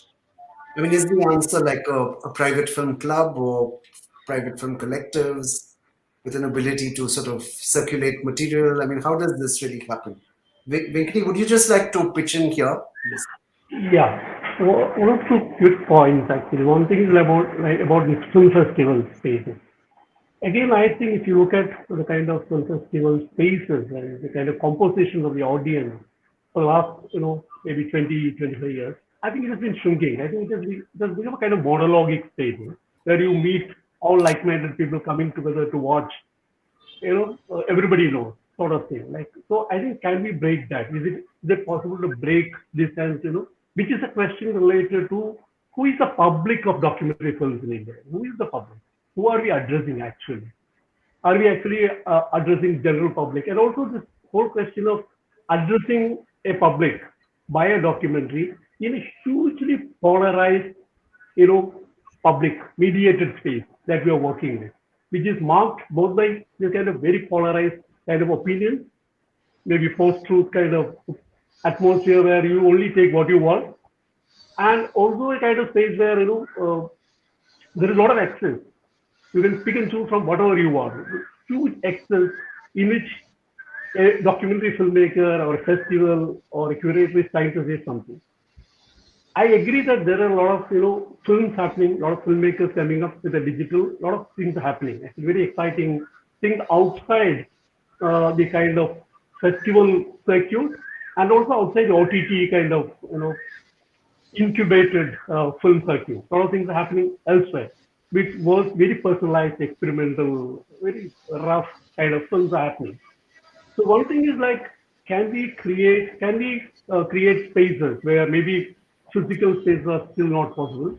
I mean, is the answer like a private film club or private film collectives with an ability to sort of circulate material? I mean, how does this really happen? Venkati, would you just like to pitch in here? Yes. Yeah. One of two quick points actually. One thing is about the film festival spaces. Again, I think if you look at the kind of film festival spaces and the kind of composition of the audience for the last, maybe 20, 25 years, I think it has been shrinking. I think it has become a kind of monologuic space, where you meet all like-minded people coming together to watch, everybody knows sort of thing. Like, so I think, can we break that? Is it possible to break this sense, which is a question related to who is the public of documentary films in India? Who is the public? Who are we addressing actually? Are we actually addressing general public? And also this whole question of addressing a public by a documentary in a hugely polarized, you know, public mediated space that we are working with, which is marked both by this kind of very polarized kind of opinions, maybe post-truth kind of atmosphere where you only take what you want, and also a kind of space where, there is a lot of access. You can pick and choose from whatever you want. Huge access in which a documentary filmmaker or a festival or a curator is trying to say something. I agree that there are a lot of films happening, a lot of filmmakers coming up with a digital, a lot of things are happening. It's very exciting things outside the kind of festival circuit and also outside the OTT kind of incubated film circuit. A lot of things are happening elsewhere, which was very personalized, experimental, very rough kind of films are happening. So one thing is like, can we create spaces where maybe physical spaces are still not possible,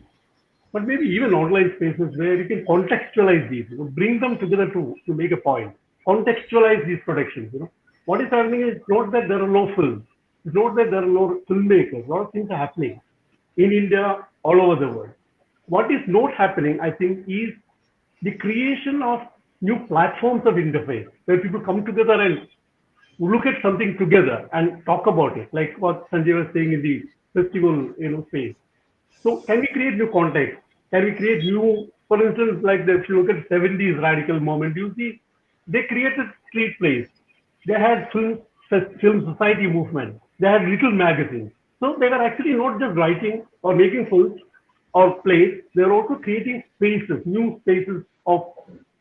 but maybe even online spaces where you can contextualize these, bring them together to make a point, contextualize these productions. What is happening is not that there are no films, it's not that there are no filmmakers. A lot of things are happening in India, all over the world. What is not happening, I think, is the creation of new platforms of interface where people come together and look at something together and talk about it, like what Sanjay was saying in the festival, space. So can we create new context? Can we create new, for instance, like if you look at 70s radical movement, you see they created street plays. They had film society movement. They had little magazines. So they were actually not just writing or making films or plays. They were also creating spaces, new spaces of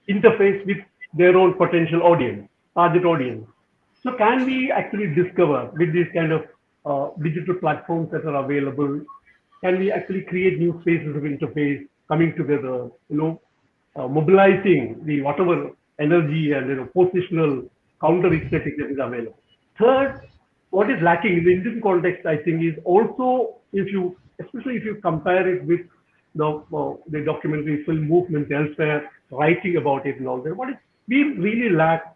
interface with their own potential audience, target audience. So can we actually discover with these kind of digital platforms that are available, can we actually create new spaces of interface coming together, mobilizing the whatever energy and positional counter aesthetic that is available. Third, what is lacking in the Indian context, I think, is also especially if you compare it with the documentary film movement elsewhere, writing about it and all that. What is we really lack,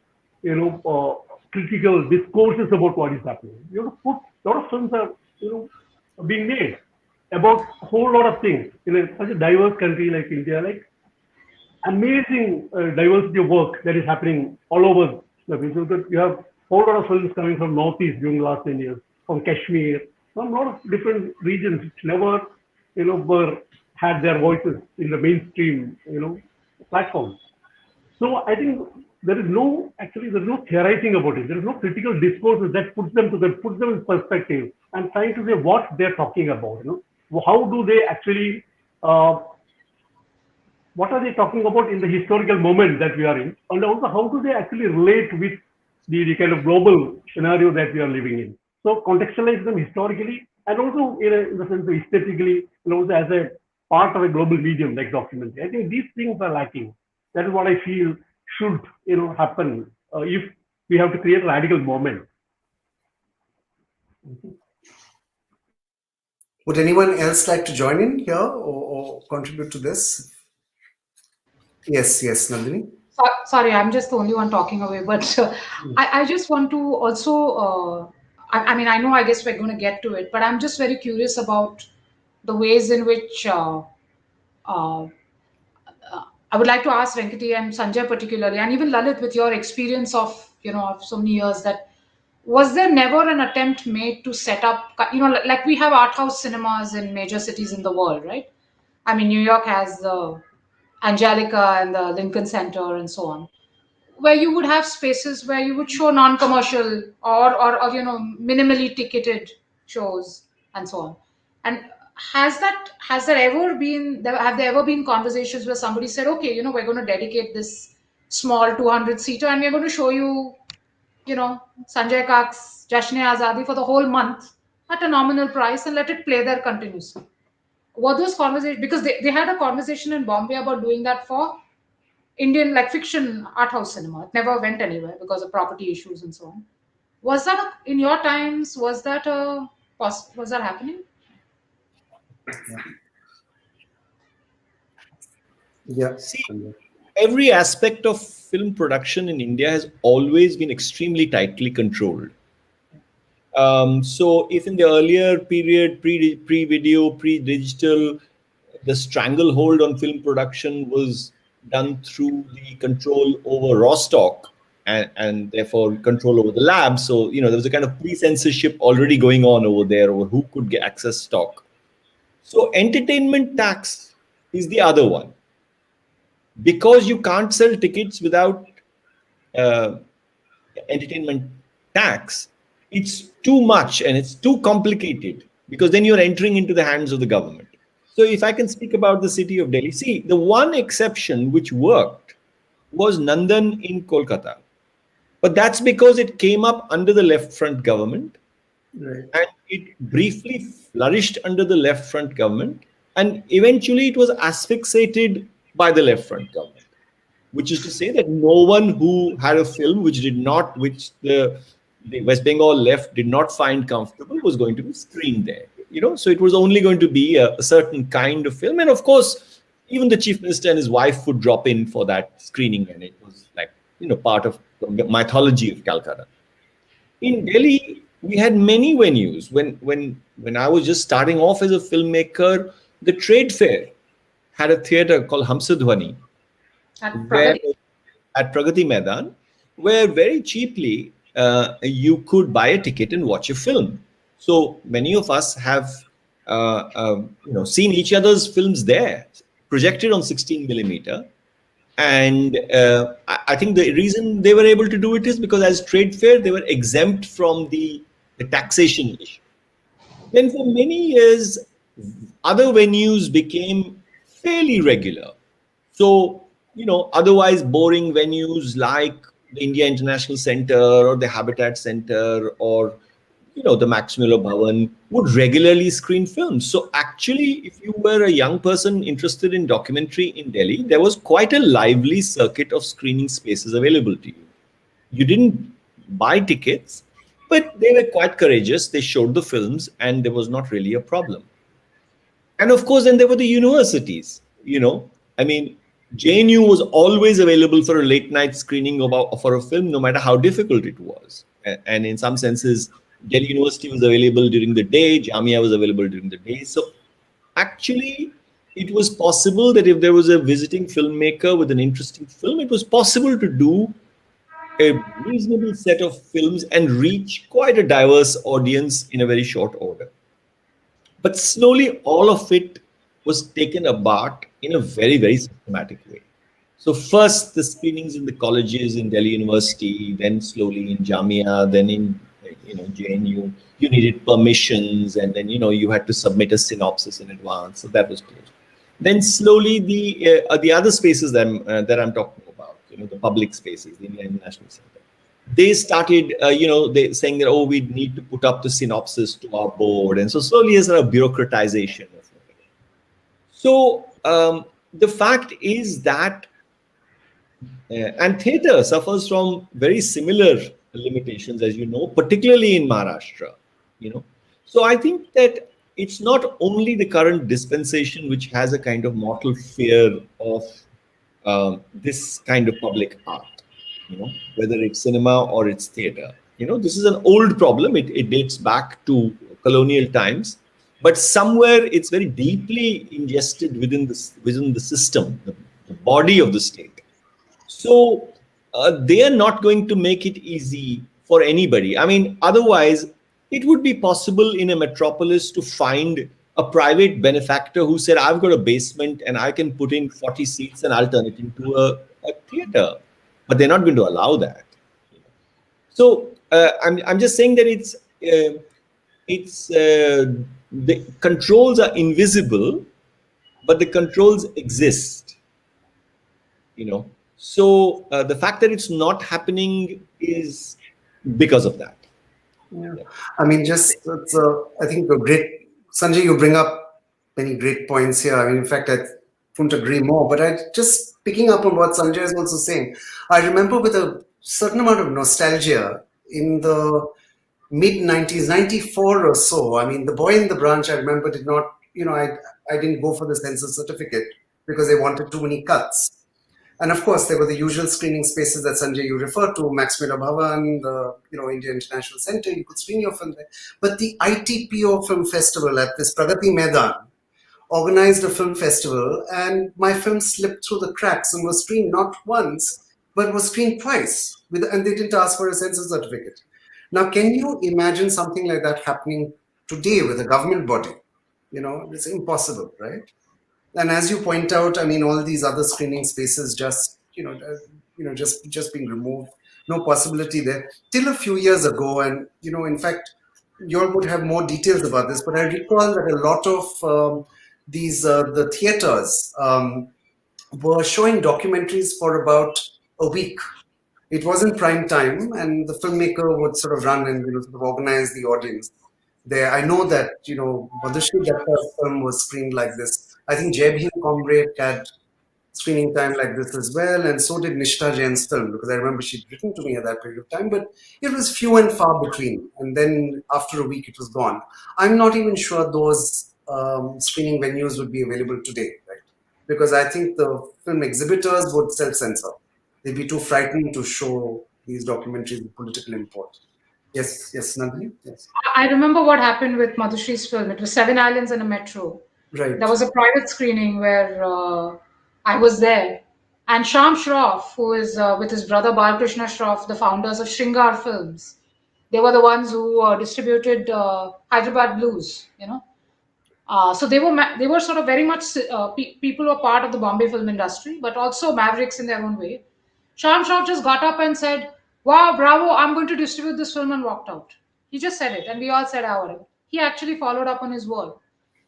critical discourses about what is happening. Put a lot of films are being made about a whole lot of things in such a diverse country like India, like amazing diversity of work that is happening all over the place. So that you have a whole lot of films coming from Northeast during the last 10 years, from Kashmir, from a lot of different regions which never, were had their voices in the mainstream, platforms. So I think there's no theorizing about it. There is no critical discourses that puts them in perspective and trying to say what they're talking about. How do they actually uh, what are they talking about in the historical moment that we are in, and also how do they actually relate with the kind of global scenario that we are living in. So contextualize them historically and also in the sense of aesthetically, and also as a part of a global medium like documentary. I think these things are lacking. That is what I feel should happen if we have to create a radical moment. Would anyone else like to join in here or contribute to this? Yes, yes, Nandini. Sorry, I'm just the only one talking away, but I just want to also, I mean, I know, I guess we're going to get to it, but I'm just very curious about the ways in which uh, I would like to ask Venkati and Sanjay particularly, and even Lalit, with your experience of, of so many years, that was there never an attempt made to set up, like we have art house cinemas in major cities in the world, right? I mean, New York has the Angelica and the Lincoln Center and so on, where you would have spaces where you would show non-commercial or minimally ticketed shows and so on. And has there ever been have there ever been conversations where somebody said, okay, we're going to dedicate this small 200 seater and we're going to show you, Sanjay Kak's Jashne Azadi for the whole month at a nominal price and let it play there continuously? Were those conversations, because they had a conversation in Bombay about doing that for Indian, like, fiction art house cinema. It never went anywhere because of property issues and so on. Was that in your times? Was that was that happening? Yeah. See, every aspect of film production in India has always been extremely tightly controlled. So if in the earlier period, pre-video, pre-digital, the stranglehold on film production was done through the control over raw stock and therefore control over the lab. So, there was a kind of pre-censorship already going on over there over who could get access stock. So entertainment tax is the other one. Because you can't sell tickets without entertainment tax, it's too much and it's too complicated, because then you're entering into the hands of the government. So if I can speak about the city of Delhi, see, the one exception which worked was Nandan in Kolkata. But that's because it came up under the left front government. Right. And it briefly flourished under the left front government. And eventually it was asphyxiated by the left front government, which is to say that no one who had a film which the West Bengal left did not find comfortable was going to be screened there. So it was only going to be a certain kind of film. And of course, even the chief minister and his wife would drop in for that screening. And it was like, part of the mythology of Calcutta. In Delhi, we had many venues. When I was just starting off as a filmmaker, the trade fair had a theater called Hamsadhwani at Pragati Maidan, where very cheaply you could buy a ticket and watch a film. So many of us have seen each other's films there, projected on 16 millimeter. And I think the reason they were able to do it is because as trade fair, they were exempt from the taxation issue. Then for many years, other venues became fairly regular. So, otherwise boring venues like the India International Center or the Habitat Center or, the Max Muller Bhavan would regularly screen films. So actually, if you were a young person interested in documentary in Delhi, there was quite a lively circuit of screening spaces available to you. You didn't buy tickets, but they were quite courageous. They showed the films and there was not really a problem. And of course, then there were the universities, I mean, JNU was always available for a late night screening for a film, no matter how difficult it was. And in some senses, Delhi University was available during the day, Jamia was available during the day. So actually, it was possible that if there was a visiting filmmaker with an interesting film, it was possible to do a reasonable set of films and reach quite a diverse audience in a very short order. But slowly, all of it was taken apart in a very, very systematic way. So first, the screenings in the colleges in Delhi University, then slowly in Jamia, then in JNU, you needed permissions, and then you had to submit a synopsis in advance. So that was closed. Then slowly, the other spaces that I'm talking about, the public spaces, the Indian International Center, they started, they saying that, we need to put up the synopsis to our board. And so slowly there's a bureaucratization of it. So the fact is that, and theatre suffers from very similar limitations, as you know, particularly in Maharashtra, So I think that it's not only the current dispensation which has a kind of mortal fear of this kind of public art, whether it's cinema or it's theater. This is an old problem. It dates back to colonial times, but somewhere it's very deeply ingested within the system, the body of the state. So they are not going to make it easy for anybody. I mean, otherwise, it would be possible in a metropolis to find a private benefactor who said, I've got a basement and I can put in 40 seats and I'll turn it into a theater. But they're not going to allow that. So I'm just saying that the controls are invisible, but the controls exist. So the fact that it's not happening is because of that. Yeah. I mean, I think a great, Sanjay, you bring up many great points here. I mean, in fact, I couldn't agree more, but just picking up on what Sanjay is also saying, I remember with a certain amount of nostalgia in the mid 90s, 94 or so. I mean, The Boy in the Branch, I remember did not, I didn't go for the censor certificate because they wanted too many cuts. And of course, there were the usual screening spaces that Sanjay you referred to, Max Miller Bhavan, the India International Center. You could screen your film there. But the ITPO Film Festival at this Pragati Maidan organized a film festival, and my film slipped through the cracks and was screened not once, but was screened twice, and they didn't ask for a censor certificate. Now, can you imagine something like that happening today with a government body? It's impossible, right? And as you point out, I mean, all these other screening spaces just being removed, no possibility there. Till a few years ago, and in fact, you all would have more details about this, but I recall that a lot of the theaters were showing documentaries for about a week. It wasn't prime time, and the filmmaker would sort of run and sort of organize the audience there. I know that Madhushree Datta's film was screened like this. I think Jai Bhim Comrade had screening time like this as well, and so did Nishtha Jain's film, because I remember she'd written to me at that period of time, but it was few and far between, and then after a week it was gone. I'm not even sure those screening venues would be available today, right? Because I think the film exhibitors would self-censor. They'd be too frightened to show these documentaries with political import. Yes, Nandini? Yes. I remember what happened with Madhushree's film. It was 7 Islands and a Metro. Right. There was a private screening where I was there. And Sham Shroff, who is with his brother Balkrishna Shroff, the founders of Shringar Films, they were the ones who distributed Hyderabad Blues, So they were sort of very much people who were part of the Bombay film industry, but also mavericks in their own way. Sham Shroff just got up and said, "Wow, bravo, I'm going to distribute this film," and walked out. He just said it, and we all said our. He actually followed up on his word.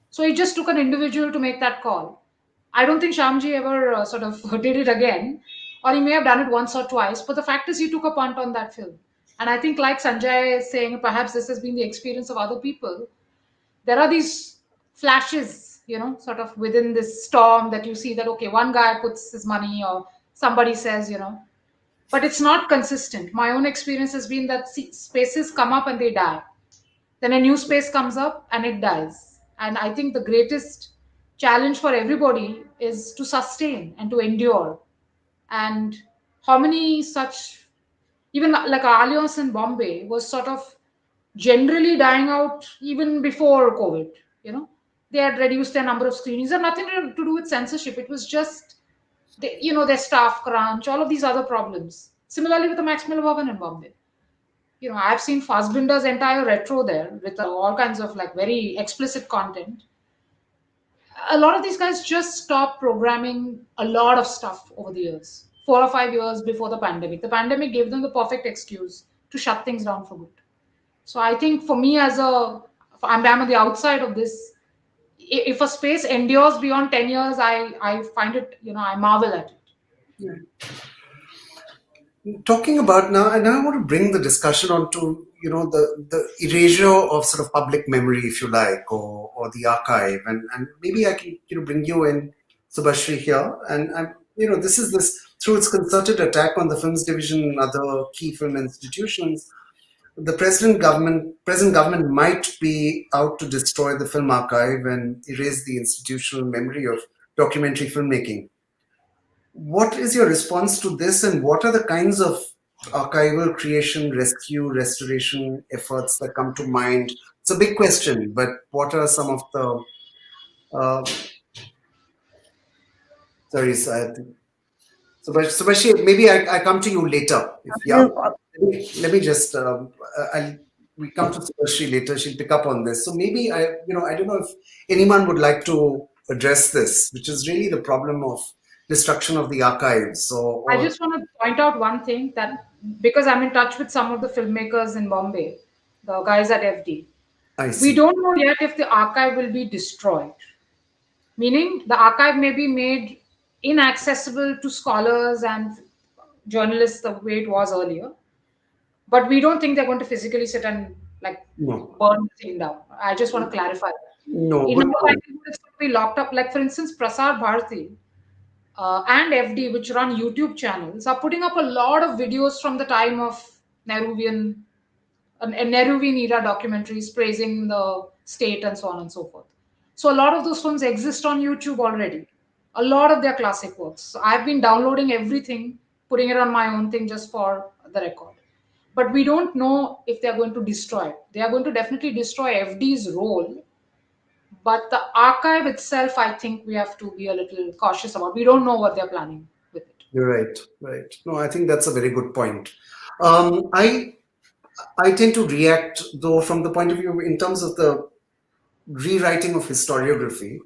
So it just took an individual to make that call. I don't think Shamji ever sort of did it again, or he may have done it once or twice, but the fact is he took a punt on that film. And I think, like Sanjay is saying, perhaps this has been the experience of other people. There are these flashes, sort of within this storm that you see that, okay, one guy puts his money or somebody says, but it's not consistent. My own experience has been that spaces come up and they die. Then a new space comes up and it dies. And I think the greatest challenge for everybody is to sustain and to endure. And how many such, even like Alliance in Bombay was sort of generally dying out even before COVID, They had reduced their number of screenings. It had nothing to do with censorship. It was just, their staff crunch, all of these other problems. Similarly with the Max Miller Bhavan in Bombay. I've seen Fassbinder's entire retro there with all kinds of like very explicit content. A lot of these guys just stopped programming a lot of stuff over the years, 4 or 5 years before the pandemic. The pandemic gave them the perfect excuse to shut things down for good. So I think for me I'm on the outside of this. If a space endures beyond 10 years, I find it, I marvel at it. Yeah. Talking about now, and I want to bring the discussion onto, the erasure of sort of public memory, if you like, or the archive, and maybe I can, bring you in, Subhashri, here, and this through its concerted attack on the films division and other key film institutions, the present government might be out to destroy the film archive and erase the institutional memory of documentary filmmaking. what is your response to this, and what are the kinds of archival creation, rescue, restoration efforts that come to mind? It's a big question, but what are some of the sorry, so Subhashi, maybe I come to you later. Let me just we come to Subhashi later. She'll pick up on this. So maybe I don't know if anyone would like to address this, which is really the problem of destruction of the archives. So I just want to point out one thing, that because I'm in touch with some of the filmmakers in Bombay, the guys at FD, I we see. don't know yet if the archive will be destroyed. Meaning the archive may be made inaccessible to scholars and journalists the way it was earlier, but we don't think they're going to physically sit and like No, burn the thing down. I just want to clarify that. no, In but our likelihood, it's going to be locked up. Like for instance, Prasar Bharati and FD, which run YouTube channels, are putting up a lot of videos from the time of Nehruvian Nehruvian era documentaries praising the state and so on and so forth. So a lot of those films exist on YouTube already. A lot of their classic works. So I've been downloading everything, putting it on my own thing just for the record. But we don't know if they're going to destroy it. They are going to definitely destroy FD's role. But the archive itself, I think we have to be a little cautious about. We don't know what they're planning with it. you're right, right. No, I think that's a very good point. Um, I I tend to react though from the point of view in terms of the rewriting of historiography,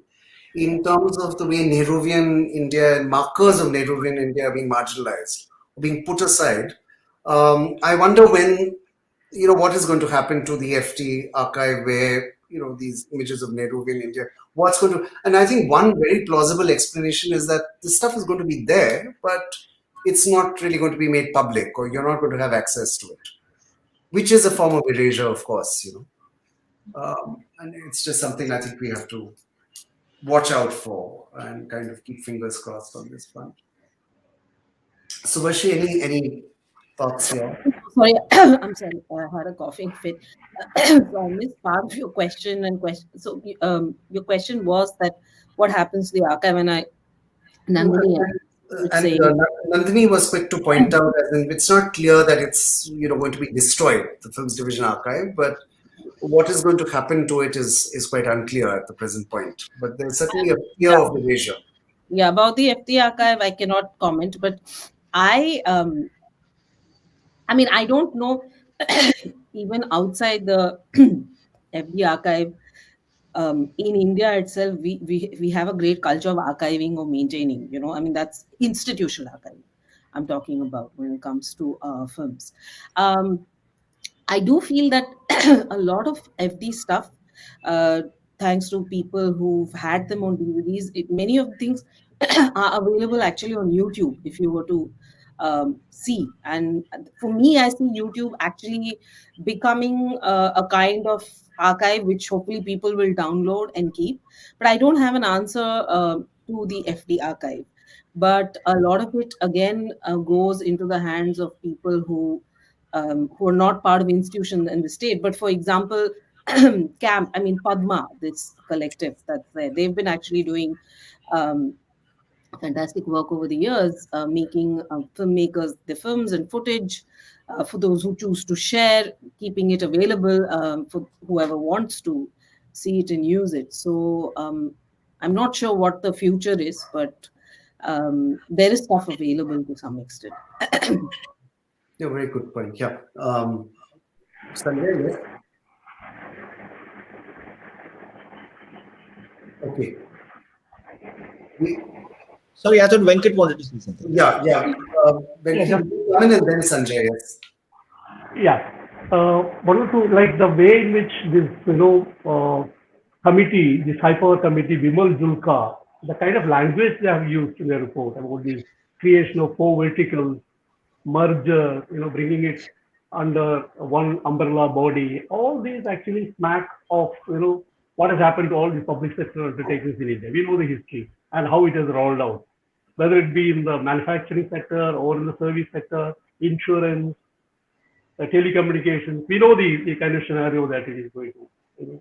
in terms of the way Nehruvian India and markers of Nehruvian India are being marginalized, being put aside. I wonder when, what is going to happen to the FT archive where, these images of Nehruvian India, what's going to, and I think one very plausible explanation is that this stuff is going to be there, but it's not really going to be made public, or you're not going to have access to it, which is a form of erasure, of course, and it's just something I think we have to watch out for and kind of keep fingers crossed on this front. So, Vashi, any thoughts here? Sorry, I'm sorry, I had a coughing fit. So I missed part of your question and question. So your question was that what happens to the archive, and Nandini would And say, Nandini was quick to point out that it's not clear that it's going to be destroyed, the Films Division archive, but what is going to happen to it is quite unclear at the present point. But there's certainly a fear of erasure. yeah, about the FT archive, I cannot comment, but I mean, I don't know, even outside the FD archive, in India itself, we have a great culture of archiving or maintaining, I mean, that's institutional archiving I'm talking about when it comes to films. I do feel that a lot of FD stuff, uh, thanks to people who've had them on DVDs, many of the things are available actually on YouTube if you were to see. And for me, I see YouTube actually becoming a kind of archive which hopefully people will download and keep. But I don't have an answer to the FD archive. But a lot of it again goes into the hands of people who are not part of institutions in the state. But for example, Padma, this collective that's there, they've been actually doing um, fantastic work over the years, making filmmakers the films and footage for those who choose to share, keeping it available for whoever wants to see it and use it. So I'm not sure what the future is, but there is stuff available to some extent. Yeah, very good point. Yeah. Sanjay, yes? Okay. Sorry, I thought Venkat wanted to say something. Yeah. Venkat, come in and then Sanjay, yes. Yeah. Wanted to like the way in which this, committee, this high power committee, Vimal Julka, the kind of language they have used in their report about the creation of four verticals, merger, bringing it under one umbrella body. All these actually smack of, what has happened to all the public sector undertakings in India. We know the history and how it has rolled out, whether it be in the manufacturing sector or in the service sector, insurance, telecommunications. We know the kind of scenario that it is going to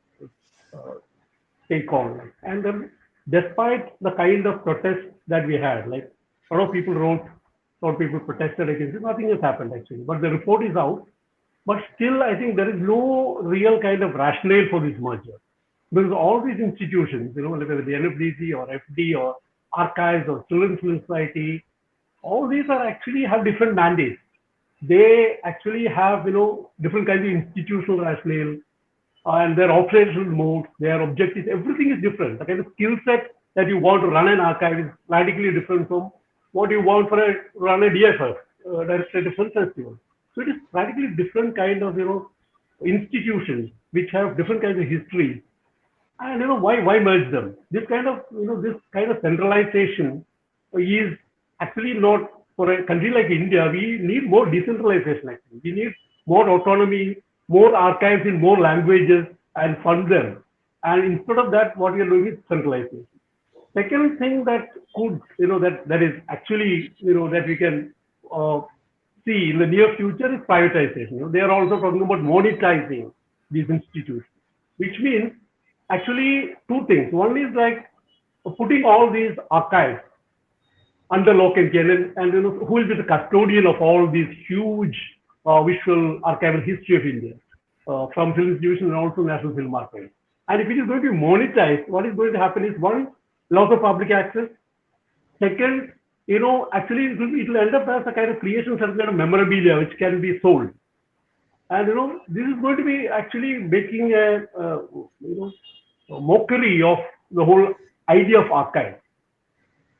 take on. And then, despite the kind of protests that we had, like A lot of people wrote, a lot of people protested against it. Nothing has happened actually. But the report is out. But still, I think there is no real kind of rationale for this merger. Because all these institutions, whether the NFDC or FD or archives or Children's Film Society, all these are actually have different mandates. They actually have, different kinds of institutional rationale and their operational mode, their objectives, everything is different. The kind of skill set that you want to run an archive is radically different from what you want for run a DFF, Directorate Film Festival. So it is radically different kind of, institutions which have different kinds of history. And why merge them? This kind of centralization is actually not, for a country like India. We need more decentralization. Actually, we need more autonomy, more archives in more languages, and fund them. And instead of that, what we are doing is centralization. Second thing that could, that is actually, that we can see in the near future is privatization. They are also talking about monetizing these institutions, which means actually two things. One is like putting all these archives under lock and key, and who will be the custodian of all these huge visual archival history of India, from Film Division and also National Film Archive. And if it is going to be monetized, what is going to happen is, one, loss of public access. Second, actually it will end up as a kind of creation of some kind of memorabilia which can be sold. And this is going to be actually making a mockery of the whole idea of archive.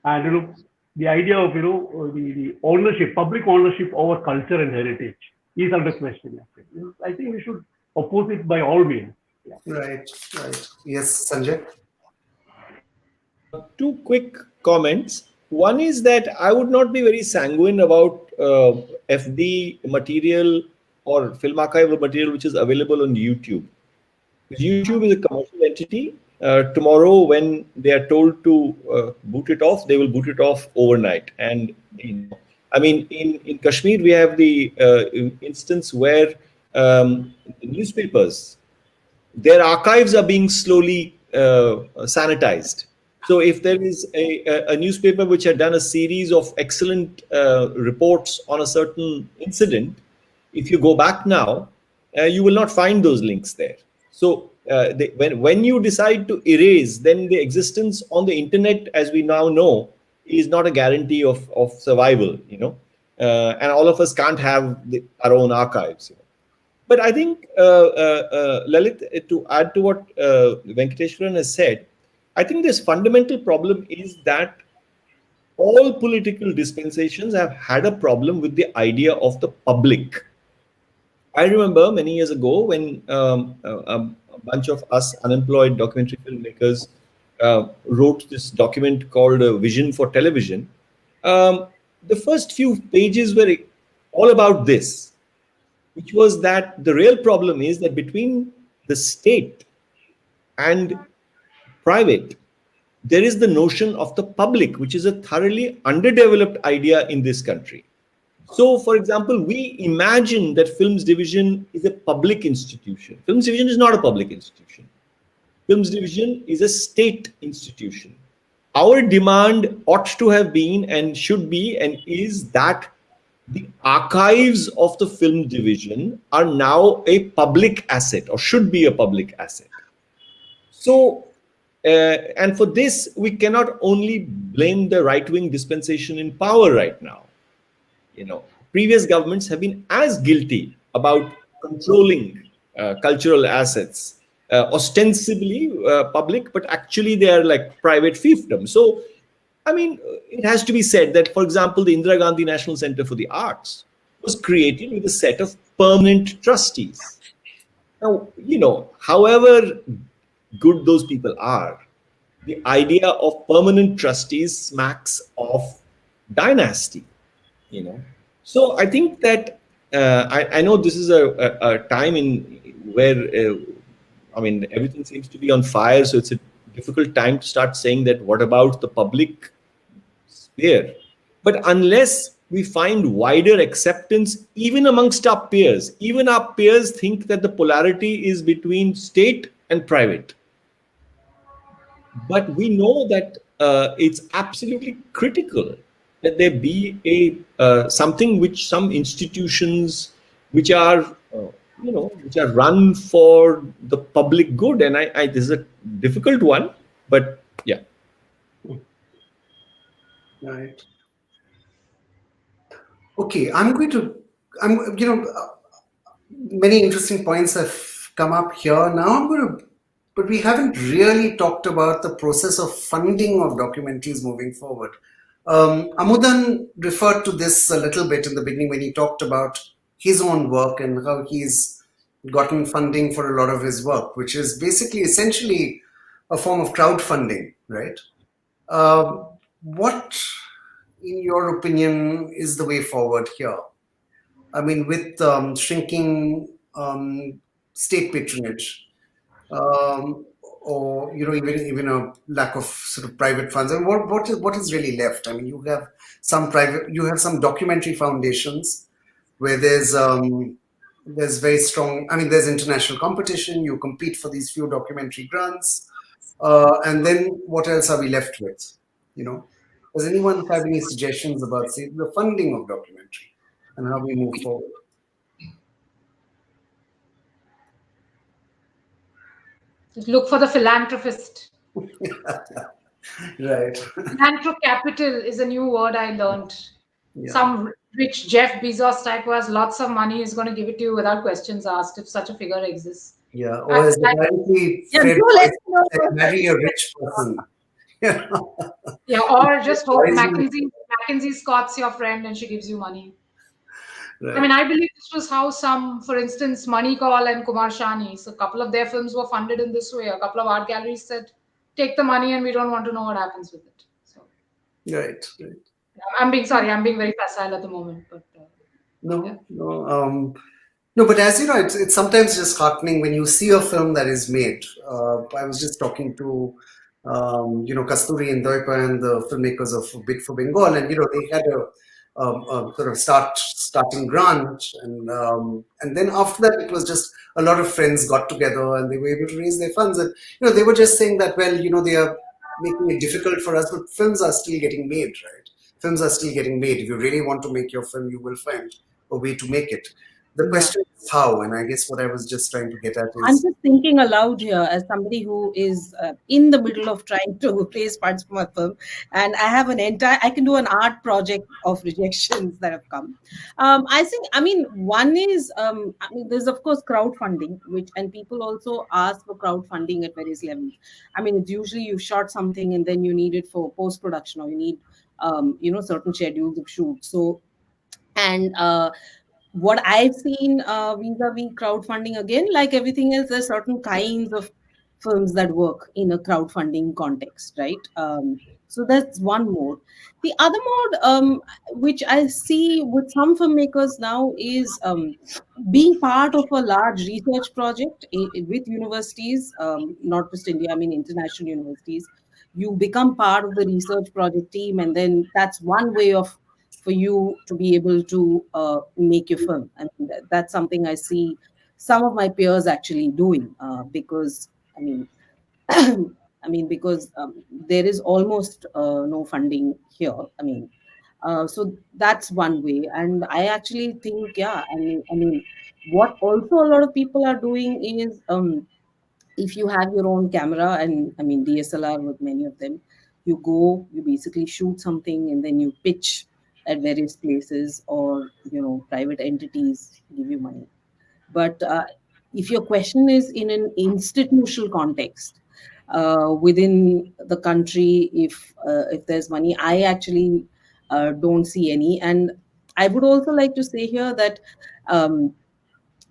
And the idea of the ownership, public ownership over culture and heritage is under question. I think we should oppose it by all means. Yeah. Right. Yes, Sanjay. Two quick comments. One is that I would not be very sanguine about FD material or film archival material which is available on YouTube. YouTube is a commercial entity. Tomorrow, when they are told to boot it off, they will boot it off overnight. And in Kashmir, we have the instance where newspapers, their archives are being slowly sanitized. So if there is a newspaper which had done a series of excellent reports on a certain incident, if you go back now, you will not find those links there. So when you decide to erase, then the existence on the internet, as we now know, is not a guarantee of survival, and all of us can't have our own archives. But I think, Lalit, to add to what Venkateshwaran has said, I think this fundamental problem is that all political dispensations have had a problem with the idea of the public. I remember many years ago when a bunch of us unemployed documentary filmmakers wrote this document called Vision for Television. The first few pages were all about this, which was that the real problem is that between the state and private, there is the notion of the public, which is a thoroughly underdeveloped idea in this country. So, for example, we imagine that Films Division is a public institution. Films Division is not a public institution. Films Division is a state institution. Our demand ought to have been and should be and is that the archives of the Film Division are now a public asset or should be a public asset. So, and for this, we cannot only blame the right-wing dispensation in power right now. Previous governments have been as guilty about controlling cultural assets, ostensibly public, but actually they are like private fiefdom. So, it has to be said that, for example, the Indira Gandhi National Center for the Arts was created with a set of permanent trustees. Now, however good those people are, the idea of permanent trustees smacks of dynasty, So I think that I know this is a time where everything seems to be on fire, so it's a difficult time to start saying that what about the public sphere? But unless we find wider acceptance, even amongst our peers, even our peers think that the polarity is between state and private. But we know that it's absolutely critical that there be a something which some institutions which are which are run for the public good. And I this is a difficult one, but yeah. Right. Okay, many interesting points have come up here. Now but we haven't really talked about the process of funding of documentaries moving forward. Amudan referred to this a little bit in the beginning when he talked about his own work and how he's gotten funding for a lot of his work, which is basically essentially a form of crowdfunding, right? What, in your opinion, is the way forward here? I mean, with shrinking state patronage, or even a lack of sort of private funds, and what is really left? I mean, you have some documentary foundations where there's very strong. I mean, there's international competition. You compete for these few documentary grants, and then what else are we left with? Does anyone have any suggestions about, say, the funding of documentary and how we move forward? Look for the philanthropist. Right. Philanthrocapital is a new word I learned. Yeah. Some rich Jeff Bezos type who has lots of money is going to give it to you without questions asked, if such a figure exists. Yeah. Or as apparently Fred Boyce said, marry a rich person. Yeah, or just hope Mackenzie Scott's your friend and she gives you money. Right. I mean, I believe this was how some, for instance, Manikal and Kumar Shani, so a couple of their films were funded in this way. A couple of art galleries said, take the money and we don't want to know what happens with it. So, Right. I'm being very facile at the moment. But No, but as you know, it's sometimes just heartening when you see a film that is made. I was just talking to, Kasturi and Doipa and the filmmakers of Big for Bengal, and they had a sort of starting grant, and then after that, it was just a lot of friends got together and they were able to raise their funds, and they were just saying that, well, they are making it difficult for us, but films are still getting made, right? Films are still getting made. If you really want to make your film, you will find a way to make it. The question is how, and I guess what I was just trying to get at is... I'm just thinking aloud here as somebody who is in the middle of trying to raise funds for my film, and I have I can do an art project of rejections that have come. One is, there's of course crowdfunding, and people also ask for crowdfunding at various levels. I mean, it's usually you shot something and then you need it for post-production, or you need, certain schedules of shoots. So, and what I've seen vis-a-vis crowdfunding, again, like everything else, there's certain kinds of films that work in a crowdfunding context, right? So that's one mode. The other mode, which I see with some filmmakers now, is being part of a large research project with universities, not just India, I mean international universities. You become part of the research project team, and then that's one way for you to be able to make your film. I mean, that's something I see some of my peers actually doing, because I mean, because there is almost no funding here. I mean, so that's one way, and I actually think, yeah, I mean, what also a lot of people are doing is, if you have your own camera, and I mean DSLR with many of them, you basically shoot something and then you pitch at various places, or private entities give you money. But if your question is in an institutional context, within the country, if there's money, I actually don't see any. And I would also like to say here that,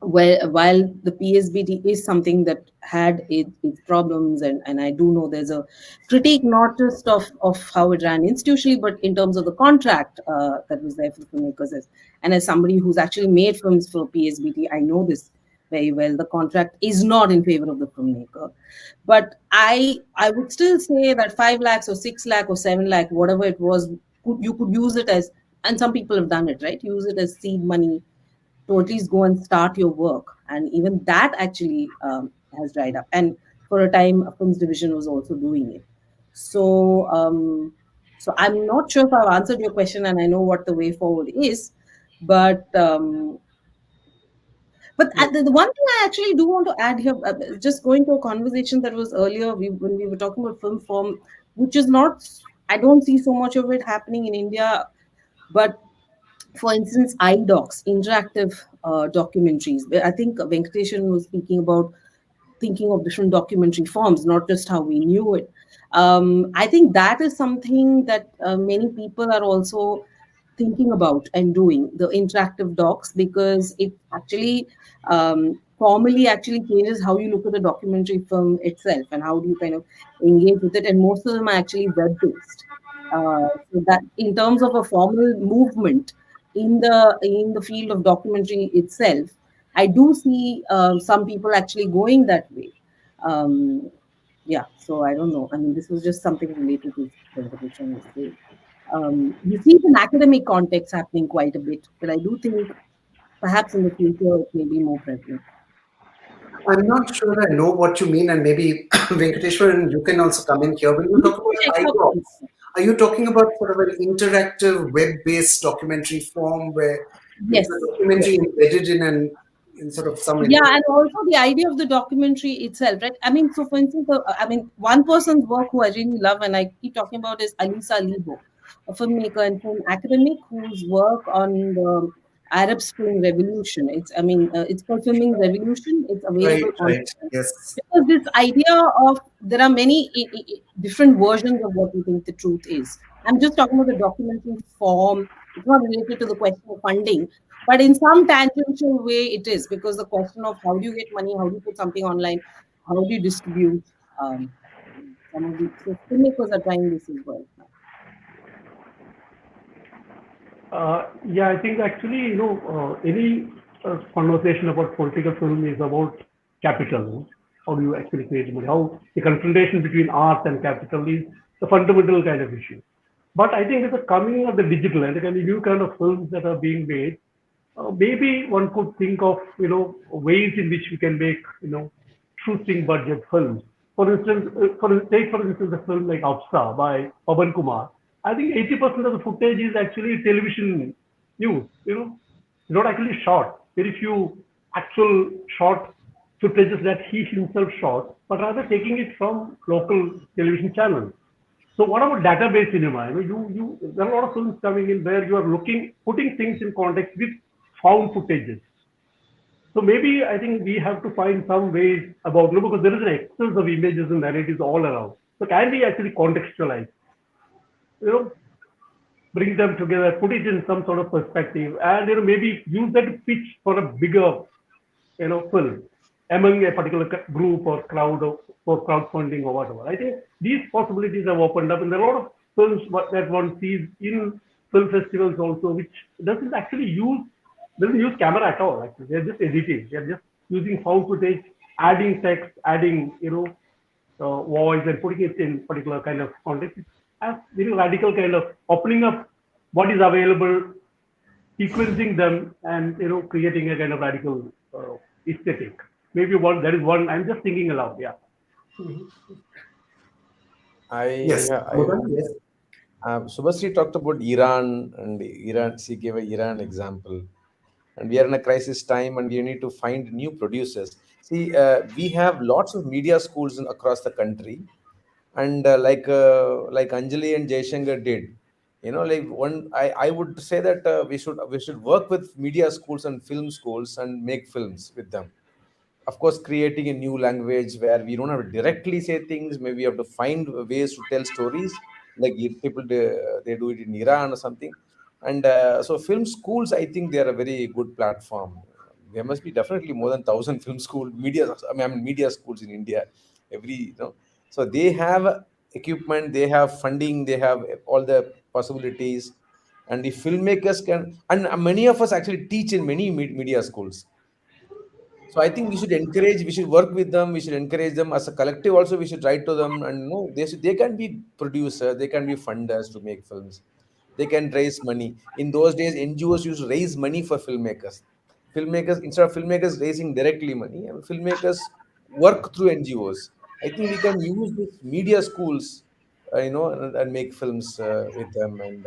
while the PSBT is something that had its problems, and I do know there's a critique not just of how it ran institutionally, but in terms of the contract that was there for the filmmakers. And as somebody who's actually made films for PSBT, I know this very well. The contract is not in favor of the filmmaker. But I would still say that 5 lakhs or 6 lakh or 7 lakh, whatever it was, you could use it as, and some people have done it, right? Use it as seed money to at least go and start your work. And even that actually has dried up. And for a time, a films division was also doing it. So So I'm not sure if I've answered your question and I know what the way forward is, but the one thing I actually do want to add here, just going to a conversation that was earlier when we were talking about film form, which is not, I don't see so much of it happening in India, but for instance, iDocs, interactive documentaries. I think Venkateshan was speaking about thinking of different documentary forms, not just how we knew it. I think that is something that many people are also thinking about and doing the interactive docs, because it actually formally actually changes how you look at the documentary film itself and how do you kind of engage with it. And most of them are actually web based. So that in terms of a formal movement in the field of documentary itself, I do see some people actually going that way. Um, yeah, so I don't know. I mean, this was just something related to presentation was saying. You see it in academic context happening quite a bit, but I do think perhaps in the future it may be more prevalent. I'm not sure I know what you mean, and maybe Venkateshwaran, you can also come in here. When you talk about iDocs, are you talking about sort of an interactive web-based documentary form where Yes, it's a documentary embedded in sort of some yeah, and also the idea of the documentary itself, right? I mean, so for instance, I mean, one person's work who I really love and I keep talking about is Alisa Libo, a filmmaker and film academic whose work on the Arab Spring Revolution. It's called Filming Revolution. It's right, available right, online. yes, Because this idea of there are many different versions of what we think the truth is. I'm just talking about the documentary form. It's not related to the question of funding, but in some tangential way it is, because the question of how do you get money, how do you put something online, how do you distribute, um, some of the so filmmakers are trying this as well now. Yeah, I think actually, any conversation about political film is about capital. How do you actually create money? How the confrontation between art and capital is the fundamental kind of issue. But I think with the coming of the digital and the kind of new kind of films that are being made, maybe one could think of, ways in which we can make, shoestring budget films. For instance, take for instance a film like Apsa by Pavan Kumar. I think 80% of the footage is actually television news. It's not actually shot. Very few actual shot footages that he himself shot, but rather taking it from local television channels. So what about database cinema? There are a lot of films coming in where you are putting things in context with found footages. So maybe I think we have to find some ways about, because there is an excess of images and narratives all around. So can we actually contextualize, you know, bring them together, put it in some sort of perspective, and maybe use that to pitch for a bigger, film among a particular group or crowd or for crowdfunding or whatever. I think these possibilities have opened up, and there are a lot of films that one sees in film festivals also, which doesn't use camera at all. Actually, they're just editing. They're just using found footage, adding text, adding voice, and putting it in particular kind of context. It has very radical kind of opening up what is available, sequencing them, and creating a kind of radical aesthetic. Maybe one that is one. I'm just thinking aloud. Yeah. yes, I Mudan, would. yes. Subhasri talked about Iran, and Iran. She gave a Iran example, and we are in a crisis time, and we need to find new producers. See, we have lots of media schools across the country, and like Anjali and Jaishankar did. Like I would say that we should work with media schools and film schools and make films with them. Of course, creating a new language where we don't have to directly say things. Maybe we have to find ways to tell stories, like if people they do it in Iran or something. And so film schools, I think they are a very good platform. There must be definitely more than 1,000 film school media, I mean media schools in India, so they have equipment, they have funding, they have all the possibilities. And the filmmakers can, and many of us actually teach in many media schools. So I think we should encourage, we should work with them, we should encourage them as a collective. Also, we should write to them, and they can be producers, they can be funders to make films. They can raise money. In those days, NGOs used to raise money for filmmakers. Filmmakers, instead of filmmakers raising directly money, and filmmakers work through NGOs. I think we can use these media schools and make films with them. And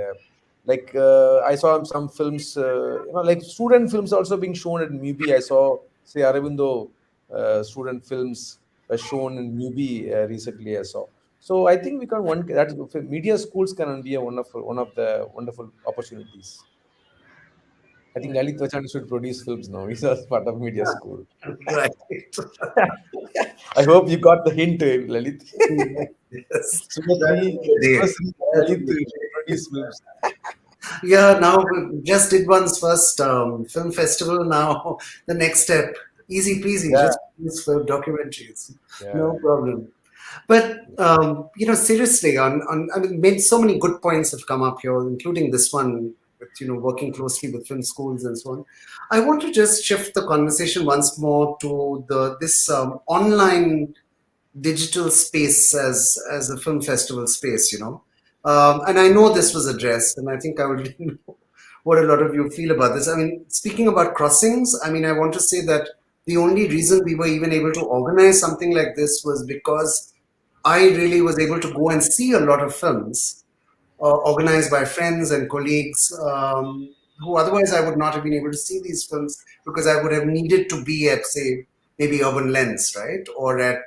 I saw some films, like student films also being shown at Mubi. I saw, say, Aravindo student films were shown in Mubi recently. I saw. So I think we can one that media schools can be a one of the wonderful opportunities. I think Lalit Vachand should produce films now. He's a part of media school. Right. I hope you got the hint, Lalit. Yes. Subhasri, That Lalit would be should produce films. Yeah, now we just did one's first film festival. Now the next step, easy peasy, Yeah, just produce film documentaries, yeah. no problem. But seriously, I mean, made so many good points have come up here, including this one with working closely with film schools and so on. I want to just shift the conversation once more to this online digital space as a film festival space. And I know this was addressed, and I think I would know what a lot of you feel about this. I mean, speaking about crossings, I mean, I want to say that the only reason we were even able to organize something like this was because I really was able to go and see a lot of films organized by friends and colleagues who otherwise I would not have been able to see these films because I would have needed to be at, say, maybe Urban Lens, right? Or at,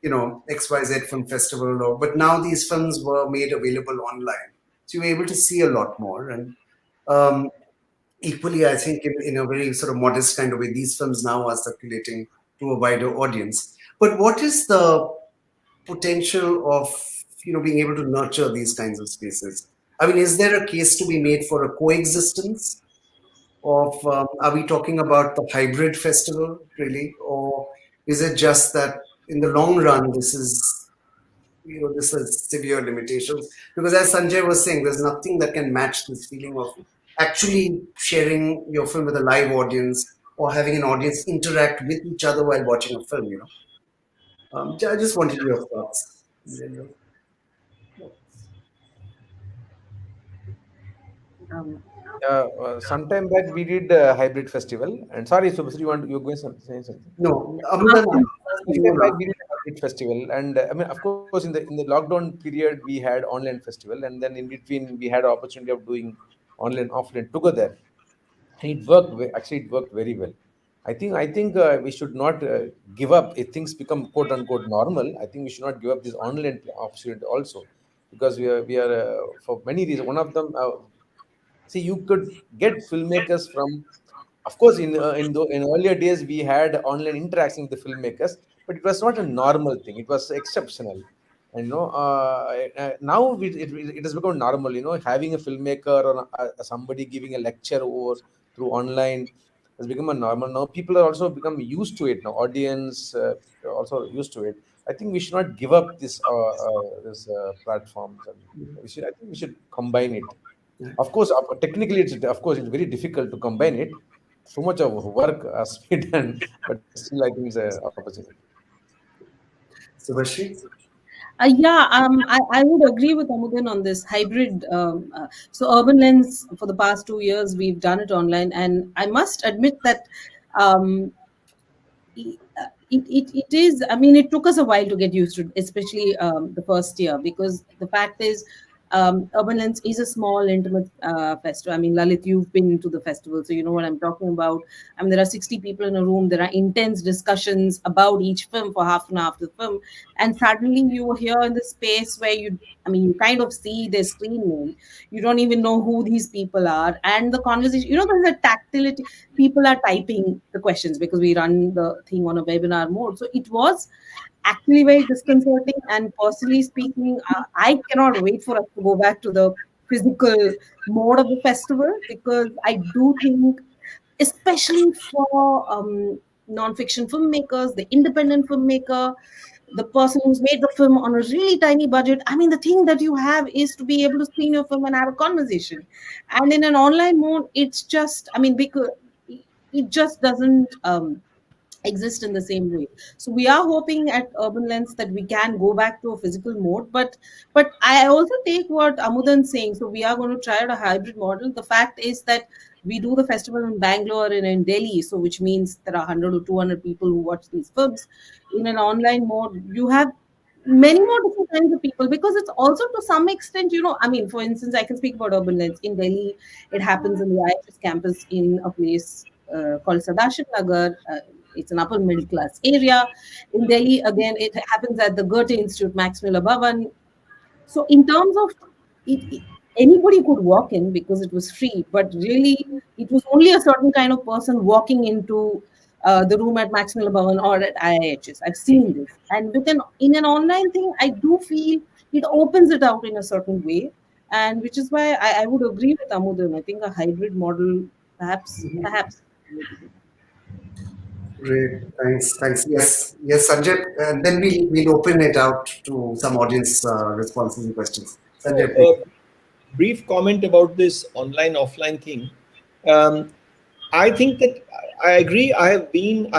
XYZ Film Festival. But now these films were made available online. So you were able to see a lot more. And um, equally, I think in a very sort of modest kind of way, these films now are circulating to a wider audience. But what is the potential of being able to nurture these kinds of spaces? I mean, is there a case to be made for a coexistence of? Are we talking about the hybrid festival really, or is it just that in the long run this has severe limitations? Because as Sanjay was saying, there's nothing that can match this feeling of actually sharing your film with a live audience or having an audience interact with each other while watching a film. I just wanted your thoughts in general. Um, Sometime back we did a hybrid festival. And sorry, Subhasri, you going saying something? No, Amudan, Sometime back we did a hybrid festival, and I mean, of course, in the lockdown period we had online festival, and then in between we had opportunity of doing online offline together, and it worked. Actually, it worked very well. I think we should not give up if things become quote unquote normal. I think we should not give up this online opportunity also, because we are for many reasons. One of them, see, you could get filmmakers from, of course, in earlier days we had online interaction with the filmmakers, but it was not a normal thing. It was exceptional, and now it has become normal. Having a filmmaker or somebody giving a lecture over through online has become a normal. Now people are also become used to it. Now audience are also used to it. I think we should not give up this platforms, and I think we should combine it. Of course, technically, it's very difficult to combine it. So much of work has been done, but still, I think it's an opportunity. Subhashri? I would agree with Amudan on this hybrid. So, Urban Lens, for the past 2 years, we've done it online. And I must admit that um, it is, I mean, it took us a while to get used to it, especially the first year, because the fact is, Urban Lens is a small, intimate festival. I mean, Lalit, you've been to the festival, so you know what I'm talking about. I mean, there are 60 people in a room. There are intense discussions about each film for half an hour after the film. And suddenly you are here in the space where you kind of see their screen name. You don't even know who these people are. And the conversation, there's a tactility. People are typing the questions because we run the thing on a webinar mode. So it was actually very disconcerting. And personally speaking, I cannot wait for us to go back to the physical mode of the festival, because I do think, especially for non-fiction filmmakers, the independent filmmaker, the person who's made the film on a really tiny budget. I mean, the thing that you have is to be able to screen your film and have a conversation. And in an online mode, it's just, I mean, because it just doesn't exist in the same way. So we are hoping at Urban Lens that we can go back to a physical mode. But I also take what Amudan's saying. So we are going to try out a hybrid model. The fact is that we do the festival in Bangalore and in Delhi, so which means there are 100 or 200 people who watch these films. In an online mode, you have many more different kinds of people, because it's also to some extent, I mean, for instance, I can speak about urban lens. In Delhi, it happens in the IHS campus in a place called Sadashiv Nagar. It's an upper middle class area. In Delhi, again, it happens at the Goethe Institute, Max Muller Bhavan. So in terms of anybody could walk in because it was free, but really it was only a certain kind of person walking into the room at Max Miller Bhavan or at IIHS. I've seen this, and in an online thing, I do feel it opens it out in a certain way, and which is why I would agree with Amudan. I think a hybrid model, perhaps. Great, thanks. Yes, Sanjay. And then we'll open it out to some audience responses and questions. Sanjay, please. So, brief comment about this online offline thing. Um, I think that I agree. I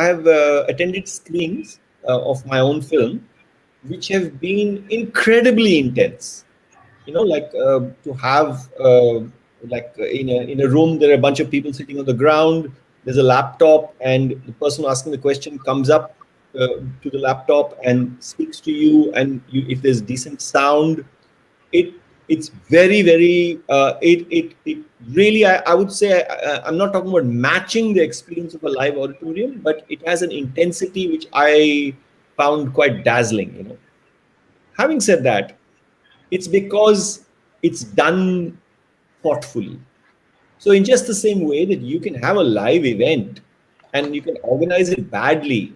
have attended screenings of my own film, which have been incredibly intense. Like to have in a room, there are a bunch of people sitting on the ground. There's a laptop, and the person asking the question comes up to the laptop and speaks to you. And if there's decent sound, it it's very very it really, I would say, I'm not talking about matching the experience of a live auditorium, but it has an intensity which I found quite dazzling. Having said that, it's because it's done thoughtfully. So in just the same way that you can have a live event and you can organize it badly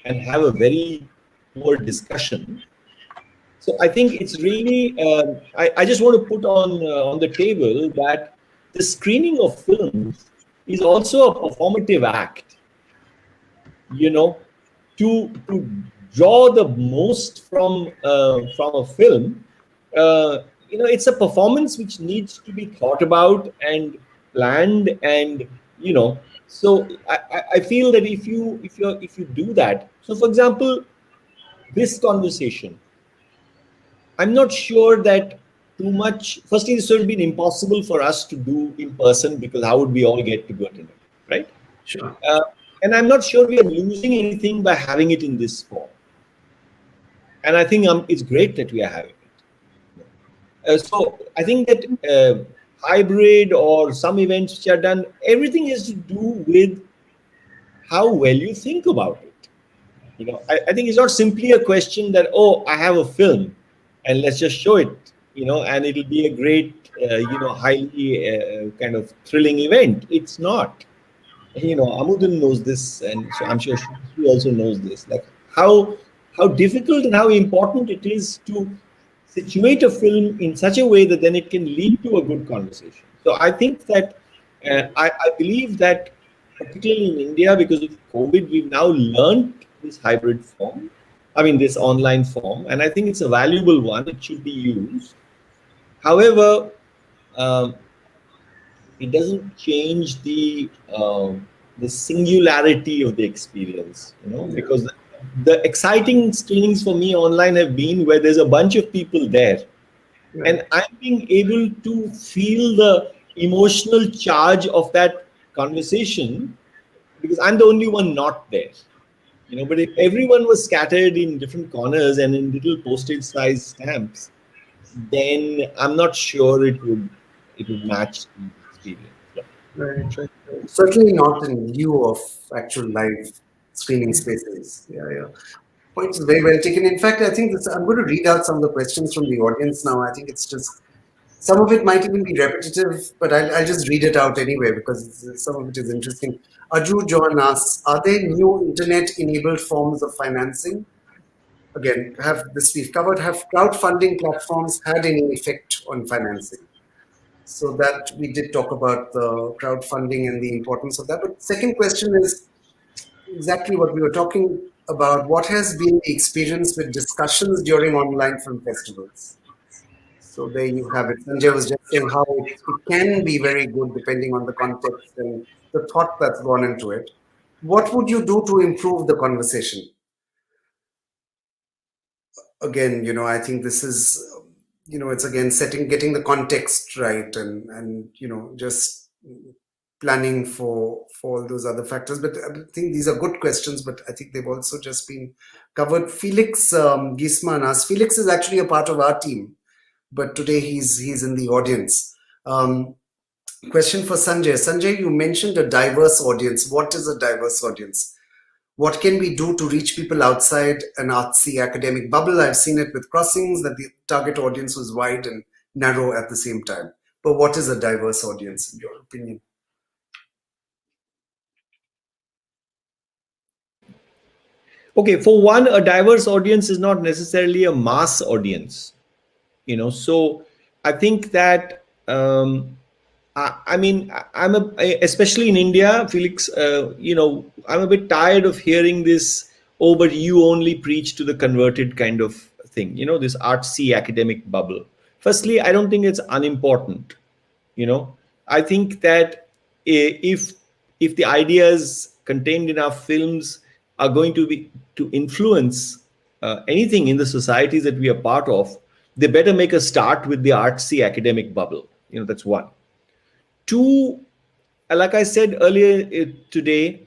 and have a very poor discussion. So I think it's really, I just want to put on the table that the screening of films is also a performative act, to draw the most from a film. It's a performance which needs to be thought about and planned, and so I feel that if you do that. So for example, this conversation, I'm not sure that too much. Firstly, this would have been impossible for us to do in person, because how would we all get to go to it, right? Sure. And I'm not sure we are losing anything by having it in this form. And I think it's great that we are having it. So I think that hybrid or some events which are done, everything has to do with how well you think about it. I think it's not simply a question that, oh, I have a film and let's just show it, and it'll be a great, highly kind of thrilling event. It's not. Amudin knows this, and so I'm sure she also knows this. Like how difficult and how important it is to situate a film in such a way that then it can lead to a good conversation. So I think that I believe that particularly in India, because of COVID, we've now learned this hybrid form. I mean, this online form, and I think it's a valuable one. It should be used. However, it doesn't change the singularity of the experience, because the exciting screenings for me online have been where there's a bunch of people there, and I'm being able to feel the emotional charge of that conversation because I'm the only one not there. But if everyone was scattered in different corners and in little postage size stamps, then I'm not sure it would match the experience. Right. Certainly not in lieu of actual live screening spaces. Yeah. Point is very well taken. In fact, I think I'm going to read out some of the questions from the audience now. I think it's just, some of it might even be repetitive, but I'll just read it out anyway because some of it is interesting. Aju John asks, are there new internet-enabled forms of financing? Again, we've covered. Have crowdfunding platforms had any effect on financing? So that we did talk about the crowdfunding and the importance of that. But second question is exactly what we were talking about. What has been the experience with discussions during online film festivals? So there you have it. Sanjay was just saying how it can be very good depending on the context and the thought that's gone into it. What would you do to improve the conversation? Again, I think this is, it's again getting the context right and just planning for all those other factors? But I think these are good questions, but I think they've also just been covered. Felix Gisman asks, Felix is actually a part of our team, but today he's in the audience. Question for Sanjay. Sanjay, you mentioned a diverse audience. What is a diverse audience? What can we do to reach people outside an artsy academic bubble? I've seen it with Crossings, that the target audience was wide and narrow at the same time. But what is a diverse audience, in your opinion? Okay, for one, a diverse audience is not necessarily a mass audience. So I think that I mean, especially in India, Felix, I'm a bit tired of hearing this, oh, but you only preach to the converted kind of thing, this artsy academic bubble. Firstly, I don't think it's unimportant. I think that if the ideas contained in our films are going to influence anything in the societies that we are part of, they better make a start with the artsy academic bubble. That's one. Two, like I said earlier today,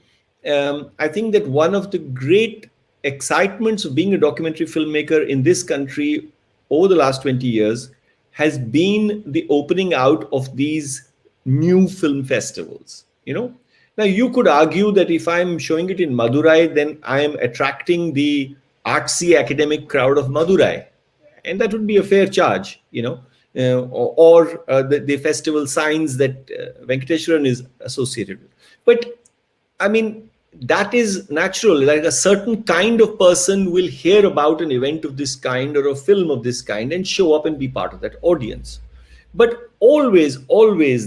I think that one of the great excitements of being a documentary filmmaker in this country over the last 20 years has been the opening out of these new film festivals. Now you could argue that if I'm showing it in Madurai, then I am attracting the artsy academic crowd of Madurai, and that would be a fair charge, or the festival signs that Venkateshwaran is associated with. But I mean, that is natural. Like a certain kind of person will hear about an event of this kind or a film of this kind and show up and be part of that audience. But always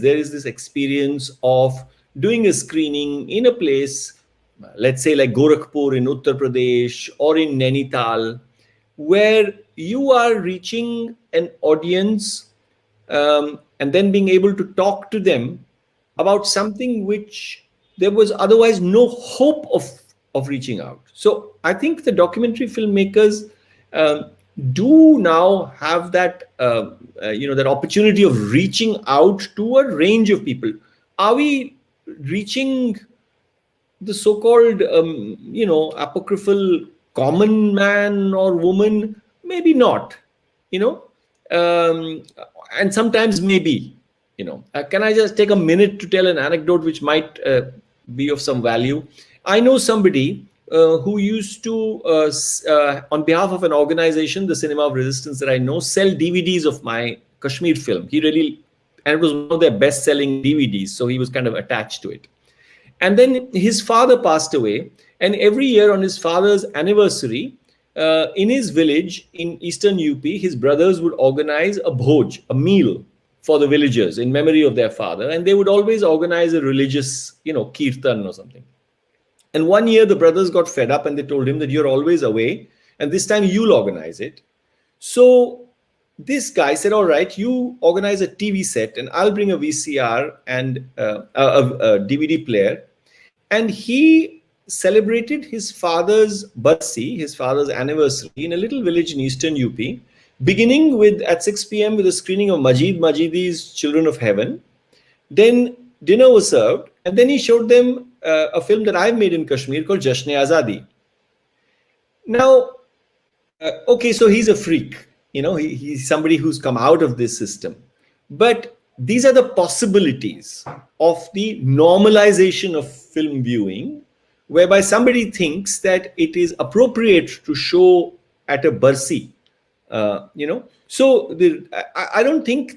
there is this experience of doing a screening in a place, let's say like Gorakhpur in Uttar Pradesh or in Nainital, where you are reaching an audience and then being able to talk to them about something which there was otherwise no hope of reaching out. So I think the documentary filmmakers do now have that that opportunity of reaching out to a range of people. Are we reaching the so-called apocryphal common man or woman? Maybe not, and sometimes maybe. Can I just take a minute to tell an anecdote which might be of some value? I know somebody who used to on behalf of an organization, the Cinema of Resistance, that I know, sell DVDs of my Kashmir film. And it was one of their best-selling DVDs, so he was kind of attached to it. And then his father passed away, and every year on his father's anniversary, in his village in eastern UP, his brothers would organize a bhoj, a meal for the villagers in memory of their father, and they would always organize a religious, kirtan or something. And one year the brothers got fed up and they told him that you're always away, and this time you'll organize it. So this guy said, all right, you organize a TV set and I'll bring a VCR and a DVD player. And he celebrated his father's Barsi, his father's anniversary, in a little village in eastern UP, beginning with at 6 p.m. with a screening of Majid Majidi's Children of Heaven. Then dinner was served, and then he showed them a film that I've made in Kashmir called Jashn-e-Azadi. Now, okay, so he's a freak. He's somebody who's come out of this system. But these are the possibilities of the normalization of film viewing, whereby somebody thinks that it is appropriate to show at a Barsi. So I don't think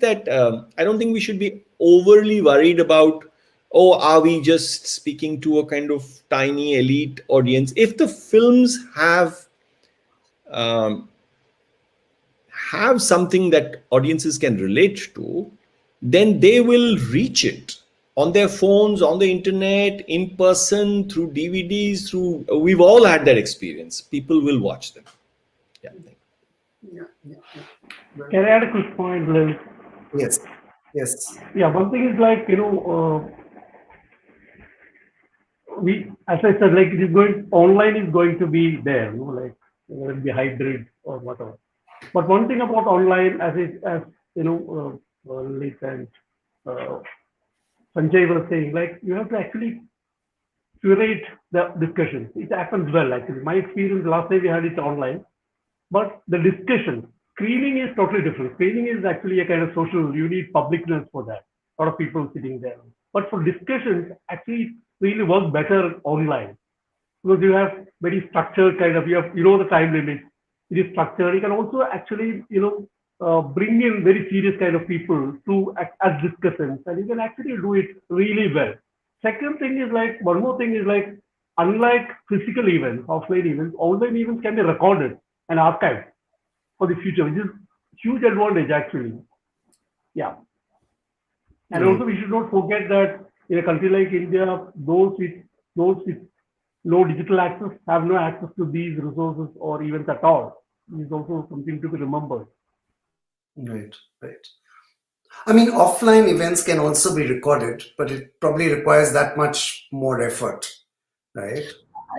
we should be overly worried about, are we just speaking to a kind of tiny elite audience? If the films have something that audiences can relate to, then they will reach it on their phones, on the internet, in person, through DVDs, we've all had that experience. People will watch them. Yeah. Can I add a quick point, Lil? Yes. Yeah, one thing is like, as I said, like online is going to be there, like it will be hybrid or whatever. But one thing about online, as Lil and Sanjay was saying, like you have to actually curate the discussions. It happens well actually. My experience last time we had it online, but the discussion, screening is totally different. Screening is actually a kind of social, you need publicness for that. A lot of people sitting there. But for discussions, actually it really works better online because you have very structured kind of, you know the time limit. It is structured. You can also actually, bring in very serious kind of people to act as discussants, and you can actually do it really well. Second thing is like, one more thing is like, unlike physical events, offline events, online events can be recorded and archived for the future, which is huge advantage actually. Yeah. And Right. also we should not forget that in a country like India, those with no digital access have no access to these resources or events at all. This is also something to be remembered. Right. Right. I mean, offline events can also be recorded, but it probably requires that much more effort, right?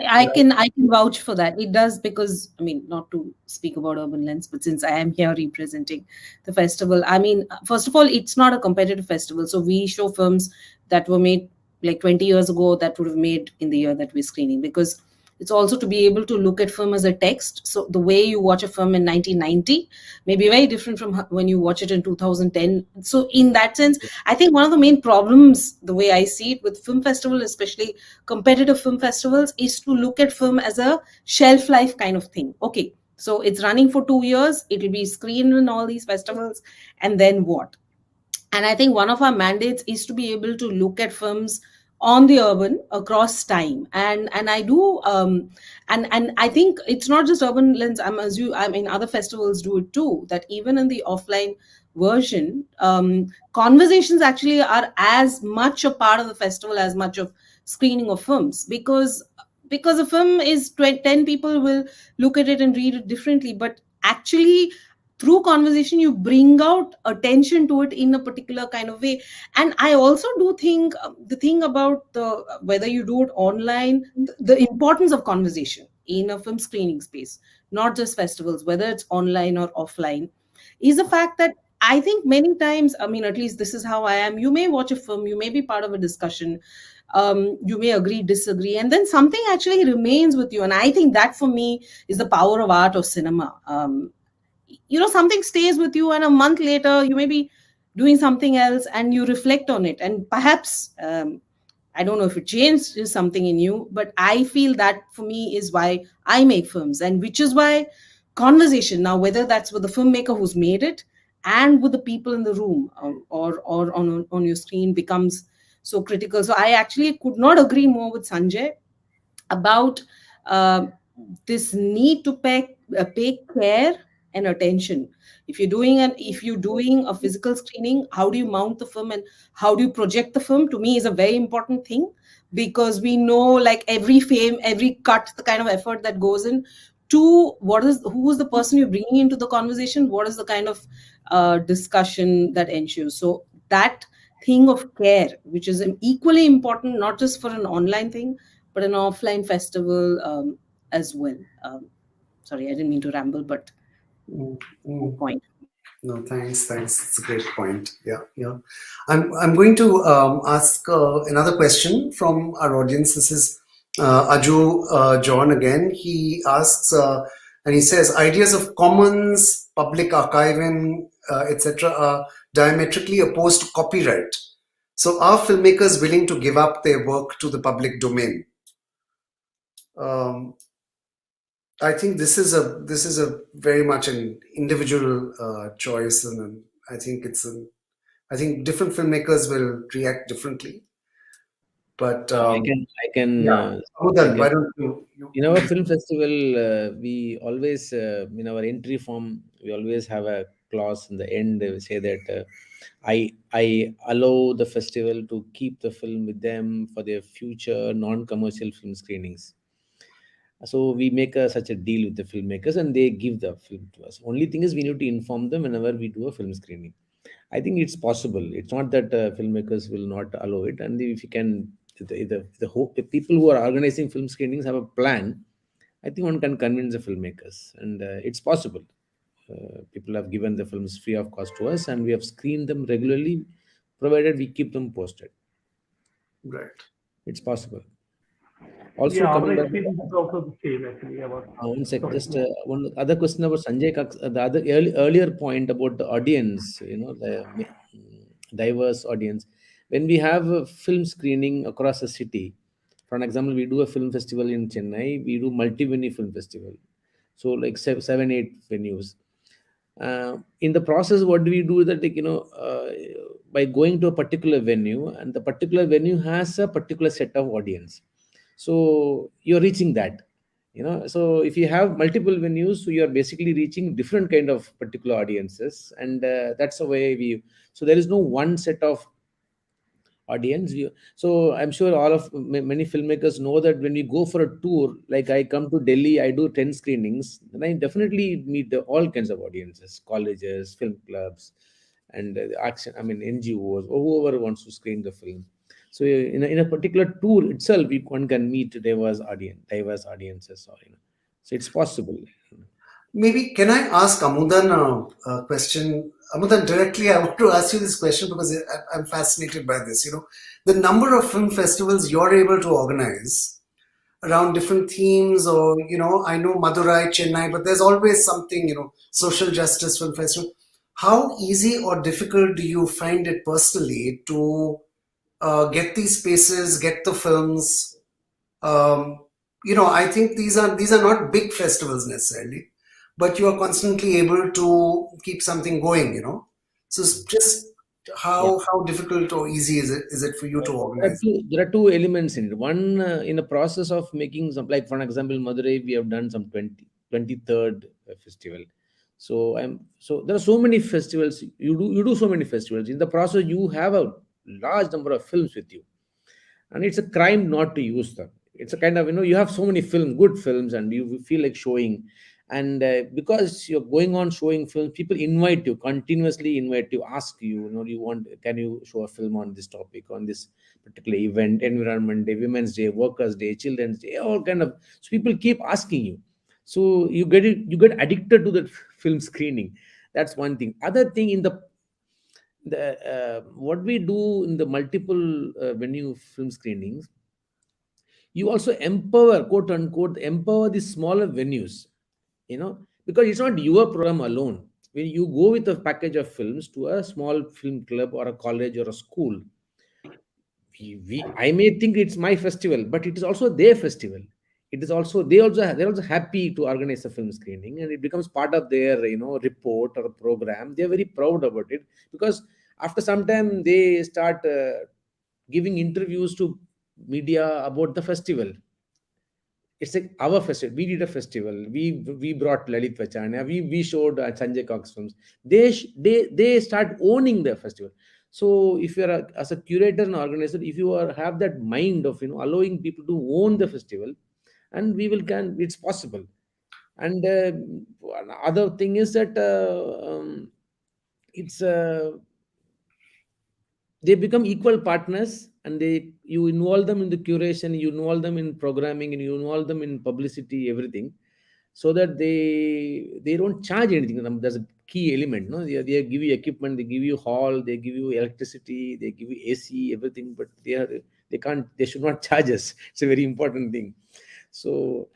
I can vouch for that. It does, because I mean, not to speak about Urban Lens, but since I am here representing the festival, I mean, first of all, it's not a competitive festival, so we show films that were made like 20 years ago that would have made in the year that we're screening, because it's also to be able to look at film as a text. So the way you watch a film in 1990 may be very different from when you watch it in 2010. So in that sense, I think one of the main problems, the way I see it with film festival, especially competitive film festivals, is to look at film as a shelf life kind of thing. Okay, so it's running for 2 years, it will be screened in all these festivals, and then what? And I think one of our mandates is to be able to look at films on the urban across time. And I do and I think it's not just Urban Lens. I mean, other festivals do it too, that even in the offline version, conversations actually are as much a part of the festival as much of screening of films, because a film is 10 people will look at it and read it differently, but actually through conversation you bring out attention to it in a particular kind of way. And I also do think the thing about the whether you do it online, the importance of conversation in a film screening space, not just festivals, whether it's online or offline, is the fact that I think many times, I mean, at least this is how I am, you may watch a film, you may be part of a discussion, you may agree, disagree, and then something actually remains with you. And I think that for me is the power of art or cinema. Something stays with you, and a month later you may be doing something else and you reflect on it, and perhaps I don't know if it changes something in you, but I feel that for me is why I make films, and which is why conversation now, whether that's with the filmmaker who's made it and with the people in the room, or on your screen, becomes so critical. So I actually could not agree more with Sanjay about uh, this need to pay care and attention. If you're doing a physical screening, how do you mount the film and how do you project the film, to me is a very important thing, because we know, like, every frame, every cut, the kind of effort that goes in to who is the person you're bringing into the conversation, what is the kind of discussion that ensues. So that thing of care, which is equally important, not just for an online thing but an offline festival as well. Sorry, I didn't mean to ramble, but Mm, good mm. point. No, thanks. It's a great point. Yeah, yeah. I'm going to ask another question from our audience. This is Aju John again. He asks, and he says, ideas of commons, public archiving, etc., are diametrically opposed to copyright. So, are filmmakers willing to give up their work to the public domain? Um, I think this is a very much an individual choice, and I think I think different filmmakers will react differently. But I can yeah, I Amudan, can why don't you? in our film festival, we always in our entry form we always have a clause in the end. We say that I allow the festival to keep the film with them for their future non-commercial film screenings. So we make such a deal with the filmmakers, and they give the film to us. Only thing is, we need to inform them whenever we do a film screening. I think it's possible. It's not that filmmakers will not allow it. And if you can, the people who are organizing film screenings have a plan. I think one can convince the filmmakers, and it's possible. People have given the films free of cost to us, and we have screened them regularly, provided we keep them posted. Right. It's possible. Also, Yeah, our coming back. experience is also the same actually. One sec, Sorry, just yeah. one other question about Sanjay Cox, the other earlier point about the audience, the diverse audience. When we have a film screening across a city, for an example, we do a film festival in Chennai, we do multi-venue film festival. So like seven, eight venues. In the process, what do we do that, like, by going to a particular venue, and the particular venue has a particular set of audience. So you're reaching that, so if you have multiple venues, so you're basically reaching different kind of particular audiences, and that's the way so there is no one set of audience. So I'm sure all of many filmmakers know that when we go for a tour, like I come to Delhi, I do 10 screenings, then I definitely meet all kinds of audiences, colleges, film clubs, and action, I mean NGOs, or whoever wants to screen the film. So in a particular tour itself, one can meet diverse audiences, or so it's possible. Maybe can I ask Amudan a question? Amudan, directly, I want to ask you this question because I'm fascinated by this. The number of film festivals you're able to organize around different themes, or I know Madurai, Chennai, but there's always something, social justice film festival. How easy or difficult do you find it personally to get these spaces, get the films? I think these are not big festivals necessarily, but you are constantly able to keep something going. So it's just Yeah. how difficult or easy is it for you to organize? There are two elements in it. One, in the process of making some, like for example, Madurai, we have done some 23rd festival. So there are so many festivals. You do so many festivals. In the process, you have a large number of films with you, and it's a crime not to use them. It's a kind of, you have so many good films, and you feel like showing, and because you're going on showing films, people continuously invite you, ask you, can you show a film on this topic, on this particular event, Environment Day, Women's Day, Workers Day, Children's Day, all kind of. So people keep asking you, so you get addicted to the film screening. That's one thing. Other thing, in the what we do in the multiple venue film screenings, you also empower, quote unquote, empower the smaller venues, because it's not your program alone. When you go with a package of films to a small film club or a college or a school, I may think it's my festival, but it is also their festival. It is also, they're also happy to organize a film screening, and it becomes part of their report or program. They're very proud about it, because after some time they start giving interviews to media about the festival. It's like our festival. We did a festival. We brought Lalit Vachana. We showed Sanjay Cox films. They start owning the festival. So if you're as a curator and organizer, if you have that mind of allowing people to own the festival, and it's possible. And other thing is that it's they become equal partners, and you involve them in the curation, you involve them in programming, and you involve them in publicity, everything, so that they don't charge anything. There's a key element, no, they give you equipment, they give you hall, they give you electricity, they give you AC, everything, but they should not charge us. It's a very important thing. So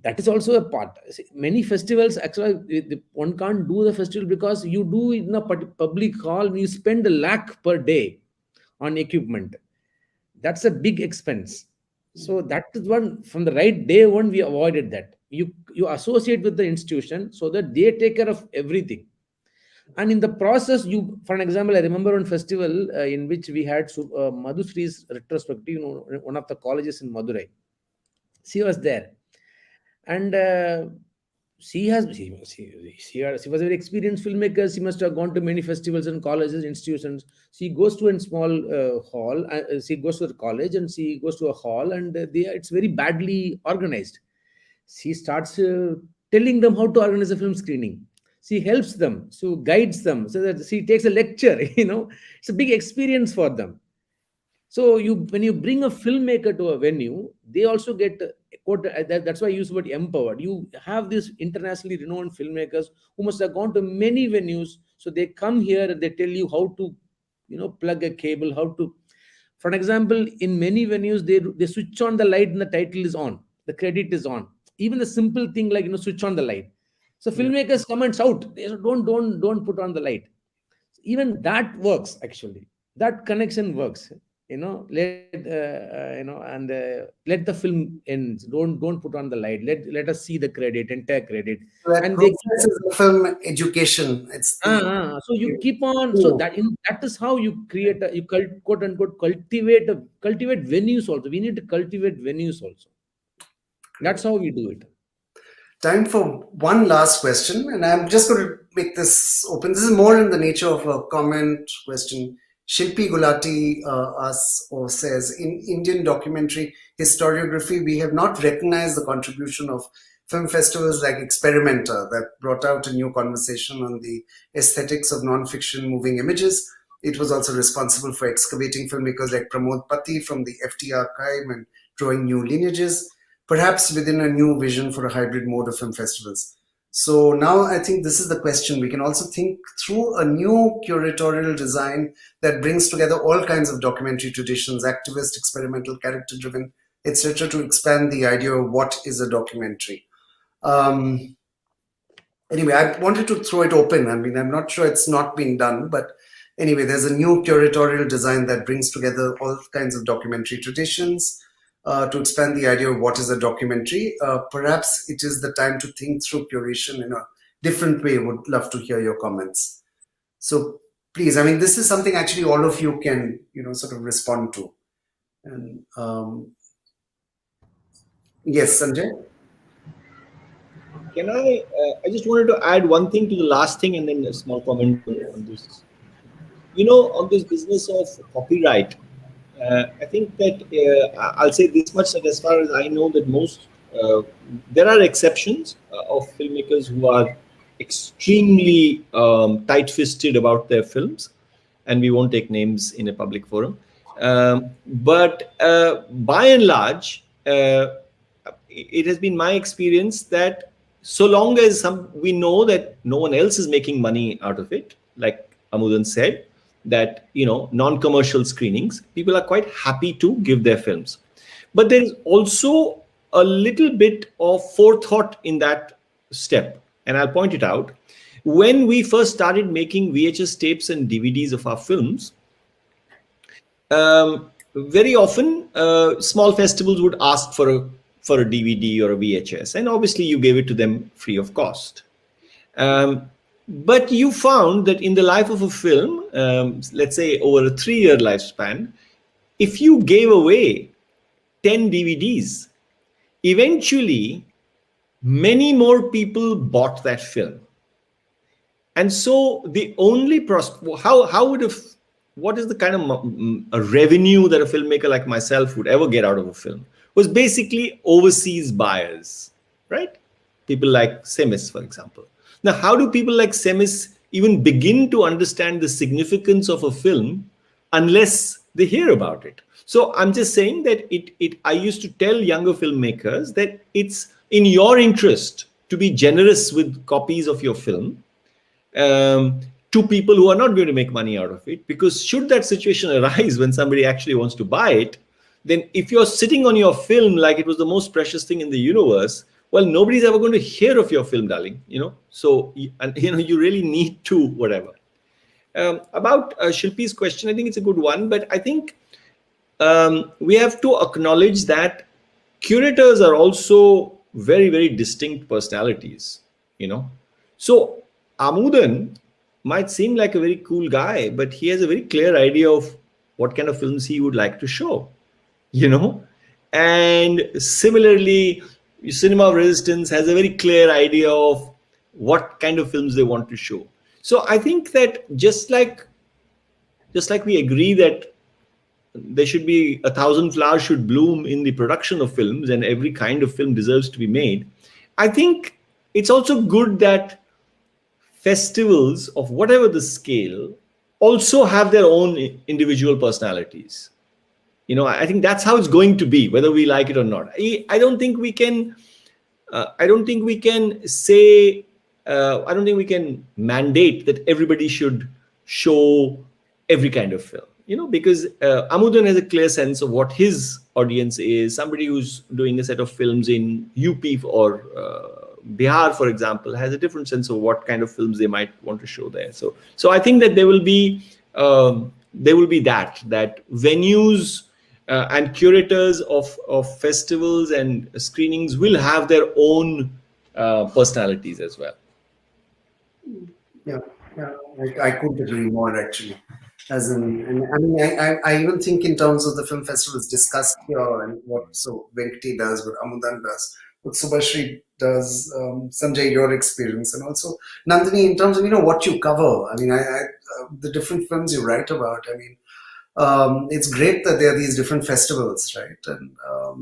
that is also a part. See, many festivals actually, one can't do the festival because you do it in a public hall, and you spend 1 lakh per day on equipment. That's a big expense. So that is one, from the right day one, we avoided that. You associate with the institution so that they take care of everything. And in the process, for an example, I remember one festival in which we had Madhusri's retrospective, one of the colleges in Madurai. She was there, and she was a very experienced filmmaker. She must have gone to many festivals and colleges, institutions. She goes to a small hall. She goes to the college, and she goes to a hall, and it's very badly organized. She starts telling them how to organize a film screening. She helps them, so guides them, so that she takes a lecture. It's a big experience for them. So when you bring a filmmaker to a venue, they also get that's why I use the word empowered. You have these internationally renowned filmmakers who must have gone to many venues. So they come here and they tell you how to, plug a cable, how to. For example, in many venues, they switch on the light and the title is on, the credit is on. Even the simple thing like, switch on the light. So filmmakers come and shout, they say, don't put on the light. Even that works, actually. That connection works. Let the film end. Don't put on the light. Let us see the credit, entire credit. So that And process is a film education. It's so you keep on. So that is how you create quote unquote cultivate venues also. We need to cultivate venues also. That's how we do it. time for one last question, and I'm just going to make this open. This is more in the nature of a comment question. Shilpi Gulati asks or says, in Indian documentary historiography, we have not recognized the contribution of film festivals like Experimenter that brought out a new conversation on the aesthetics of non-fiction moving images. It was also responsible for excavating filmmakers like Pramod Pati from the FT archive and drawing new lineages, perhaps within a new vision for a hybrid mode of film festivals. So now I think this is the question. We can also think through a new curatorial design that brings together all kinds of documentary traditions, activist, experimental, character-driven, etc., to expand the idea of what is a documentary. Anyway, I wanted to throw it open. I mean, I'm not sure it's not being done, but anyway, there's a new curatorial design that brings together all kinds of documentary traditions, to expand the idea of what is a documentary. Perhaps it is the time to think through curation in a different way. Would love to hear your comments. So please, I mean, this is something actually all of you can, sort of respond to. And yes, Sanjay? Can I just wanted to add one thing to the last thing and then a small comment on this. On this business of copyright, I think that I'll say this much, that as far as I know, that there are exceptions of filmmakers who are extremely tight-fisted about their films, and we won't take names in a public forum. But by and large, it has been my experience that so long as we know that no one else is making money out of it, like Amudan said, that non-commercial screenings, people are quite happy to give their films. But there is also a little bit of forethought in that step, and I'll point it out. When we first started making VHS tapes and DVDs of our films, very often small festivals would ask for a DVD or a VHS, and obviously you gave it to them free of cost. But you found that in the life of a film, let's say over a 3-year lifespan, if you gave away 10 DVDs, eventually many more people bought that film. And so the only what is the kind of a revenue that a filmmaker like myself would ever get out of a film was basically overseas buyers, right? People like Semis, for example. Now, how do people like Semis even begin to understand the significance of a film unless they hear about it? So I'm just saying that I used to tell younger filmmakers that it's in your interest to be generous with copies of your film to people who are not going to make money out of it, because should that situation arise when somebody actually wants to buy it, then if you're sitting on your film like it was the most precious thing in the universe, well, nobody's ever going to hear of your film, darling. So you really need to whatever. About Shilpi's question, I think it's a good one, but I think we have to acknowledge that curators are also very, very distinct personalities. So Amudan might seem like a very cool guy, but he has a very clear idea of what kind of films he would like to show. And similarly, Cinema of Resistance has a very clear idea of what kind of films they want to show. So I think that just like we agree that there should be 1,000 flowers should bloom in the production of films and every kind of film deserves to be made, I think it's also good that festivals of whatever the scale also have their own individual personalities. I think that's how it's going to be, whether we like it or not. I don't think we can mandate that everybody should show every kind of film. because Amudan has a clear sense of what his audience is. Somebody who's doing a set of films in UP or Bihar, for example, has a different sense of what kind of films they might want to show there. So I think that there will be that venues and curators of festivals and screenings will have their own personalities as well. Yeah, I couldn't agree more actually. As in, and I mean, I even think in terms of the film festivals discussed here and what so Venkati does, what Amudan does, what Subhashri does, Sanjay, your experience, and also Nandini in terms of what you cover. I mean, the different films you write about. I mean, it's great that there are these different festivals, right, and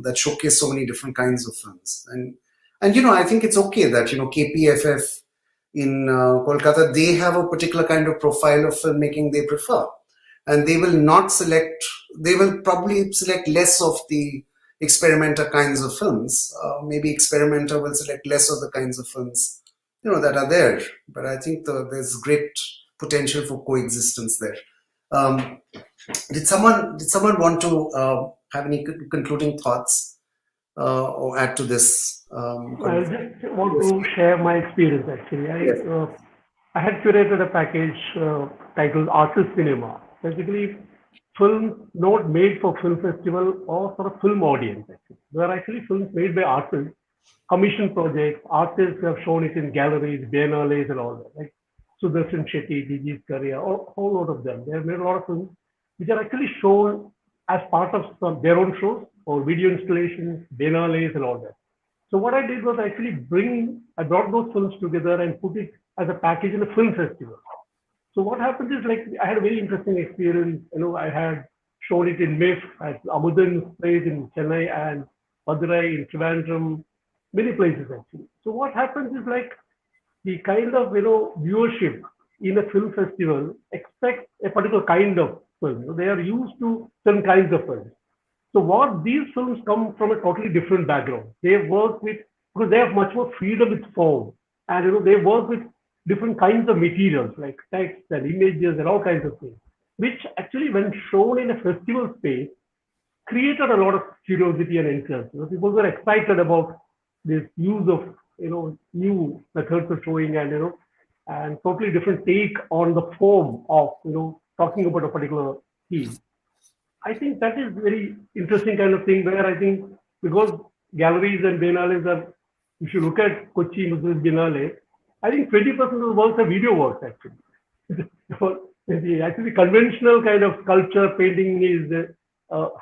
that showcase so many different kinds of films. And I think it's okay that KPFF in Kolkata, they have a particular kind of profile of filmmaking they prefer, and they will not select. They will probably select less of the experimenter kinds of films. Maybe experimenter will select less of the kinds of films that are there. But I think there's great potential for coexistence there. Did someone want to have any concluding thoughts or add to this? I just want to share my experience actually. I had curated a package titled Artist Cinema. Basically, films not made for film festival or for a film audience. Actually, they are actually films made by artists, commission projects. Artists who have shown it in galleries, biennales, and all that. Like Sudarshan Shetty, DG's career, a whole lot of them. They have made a lot of films which are actually shown as part of their own shows or video installations, biennales, and all that. So what I did was actually I brought those films together and put it as a package in a film festival. So what happened is I had a very interesting experience. I had shown it in MIF at Amudan's place in Chennai and Madurai in Trivandrum, many places actually. So what happens is the kind of viewership in a film festival expects a particular kind of film. They are used to certain kinds of films. So what these films come from a totally different background. They work because they have much more freedom with form, and they work with different kinds of materials like text and images and all kinds of things, which actually when shown in a festival space created a lot of curiosity and interest. People were excited about this use of new methods of showing and totally different take on the form of talking about a particular theme. I think that is very interesting kind of thing where I think because galleries and biennales are, if you look at Kochi Muslim Biennale, I think 20% of the works are video works actually. Actually conventional kind of sculpture painting is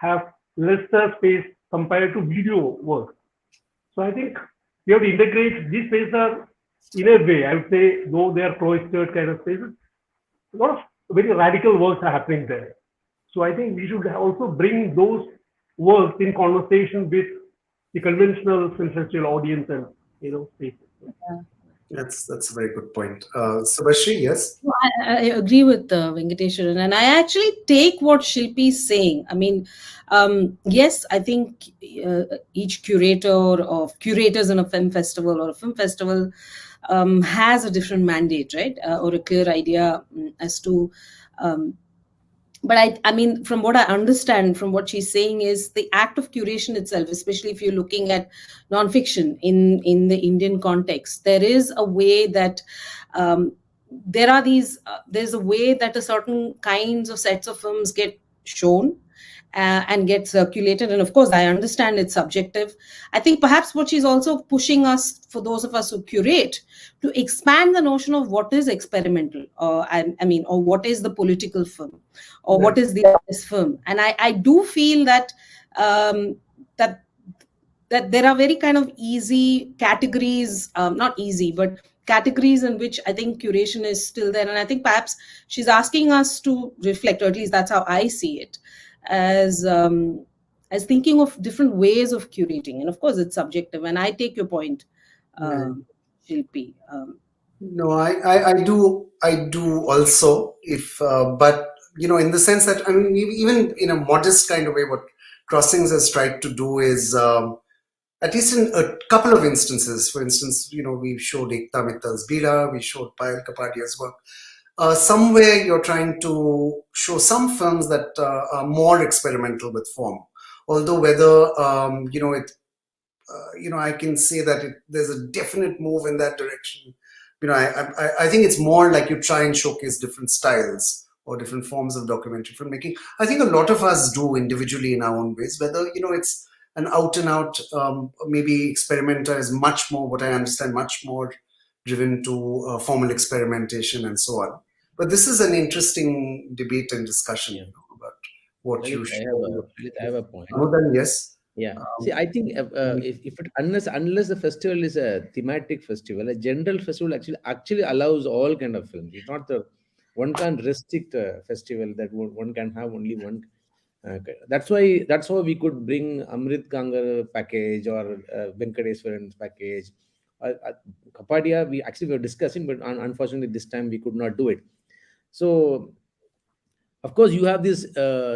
have lesser space compared to video work. So I think we have to integrate these spaces are in a way, I would say, though they are cloistered kind of spaces, a lot of very radical works are happening there. So I think we should also bring those works in conversation with the conventional film festival audience and spaces. Yeah. That's a very good point. Subhashri, yes? I agree with Venkateshwaran, and I actually take what Shilpi is saying. I mean, yes, I think each curator or curators in a film festival or a film festival has a different mandate, right? Or a clear idea as to but I mean, from what I understand, from what she's saying is the act of curation itself, especially if you're looking at nonfiction in the Indian context, there is a way that there's a way that a certain kinds of sets of films get shown and get circulated. And of course, I understand it's subjective. I think perhaps what she's also pushing us, for those of us who curate, to expand the notion of what is experimental, or what is the political film, or what is the artist film. And I do feel that that there are very kind of easy categories, not easy, but categories in which I think curation is still there. And I think perhaps she's asking us to reflect, or at least that's how I see it, as thinking of different ways of curating. And of course, it's subjective. And I take your point, Shilpi. No, I do also. But in the sense that even in a modest kind of way, what Crossings has tried to do is, at least in a couple of instances. For instance, we showed Ekta Mittal's Bira, we showed Payal Kapadia's work. somewhere you're trying to show some films that are more experimental with form. Although whether I can say that there's a definite move in that direction. I think it's more like you try and showcase different styles or different forms of documentary filmmaking. I think a lot of us do individually in our own ways. Whether it's an out and out, maybe experimenter is much more, what I understand, much more driven to formal experimentation and so on. But this is an interesting debate and discussion about what Lalit, you should. I have a point. Then yes. Yeah. See, I think if it, unless the festival is a thematic festival, a general festival actually allows all kind of films. It's not the one can't restrict a festival that one can have only one. That's how we could bring Amrit Gangar package or Venkateswaran's package. Kapadia, we were discussing, but unfortunately this time we could not do it. So of course you have these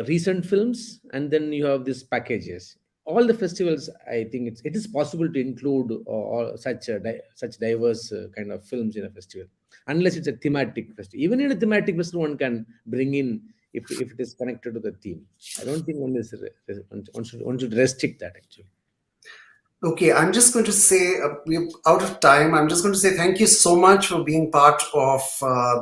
recent films, and then you have these packages. All the festivals, I think it is possible to include all such diverse kind of films in a festival, unless it's a thematic festival. Even in a thematic festival, one can bring in if it is connected to the theme. I don't think one should restrict that actually. Okay, I'm just going to say, we're out of time. I'm just going to say thank you so much for being part of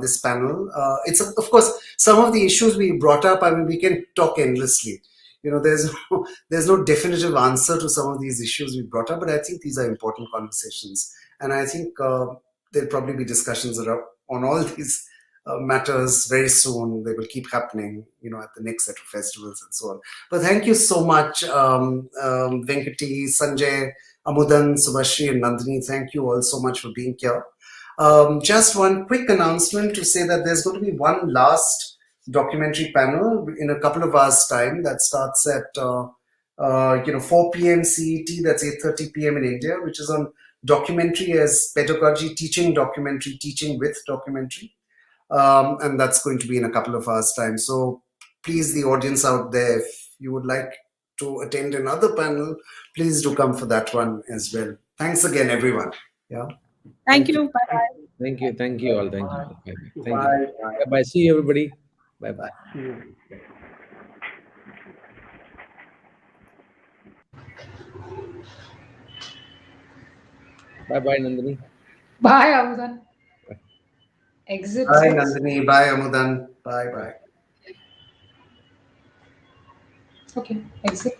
this panel. It's, of course, some of the issues we brought up, I mean, we can talk endlessly. There's no definitive answer to some of these issues we brought up, but I think these are important conversations. And I think there'll probably be discussions on all these matters very soon. They will keep happening, at the next set of festivals and so on. But thank you so much, Venkati, Sanjay, Amudan, Subhashri, and Nandini. Thank you all so much for being here. Just one quick announcement to say that there's going to be one last documentary panel in a couple of hours' time that starts at 4 p.m. CET. That's 8:30 p.m. in India, which is on documentary as pedagogy, teaching documentary, teaching with documentary. And that's going to be in a couple of hours' time. So please, the audience out there, if you would like to attend another panel, please do come for that one as well. Thanks again, everyone. Yeah. Thank you. Bye-bye. Thank you. Thank you all. Thank you. Thank Bye. you. Bye. See you, everybody. Bye-bye. Bye-bye, Nandini. Bye, Amudan. Exit. Bye, Nandini. Bye, Amudan. Bye. Okay, exit.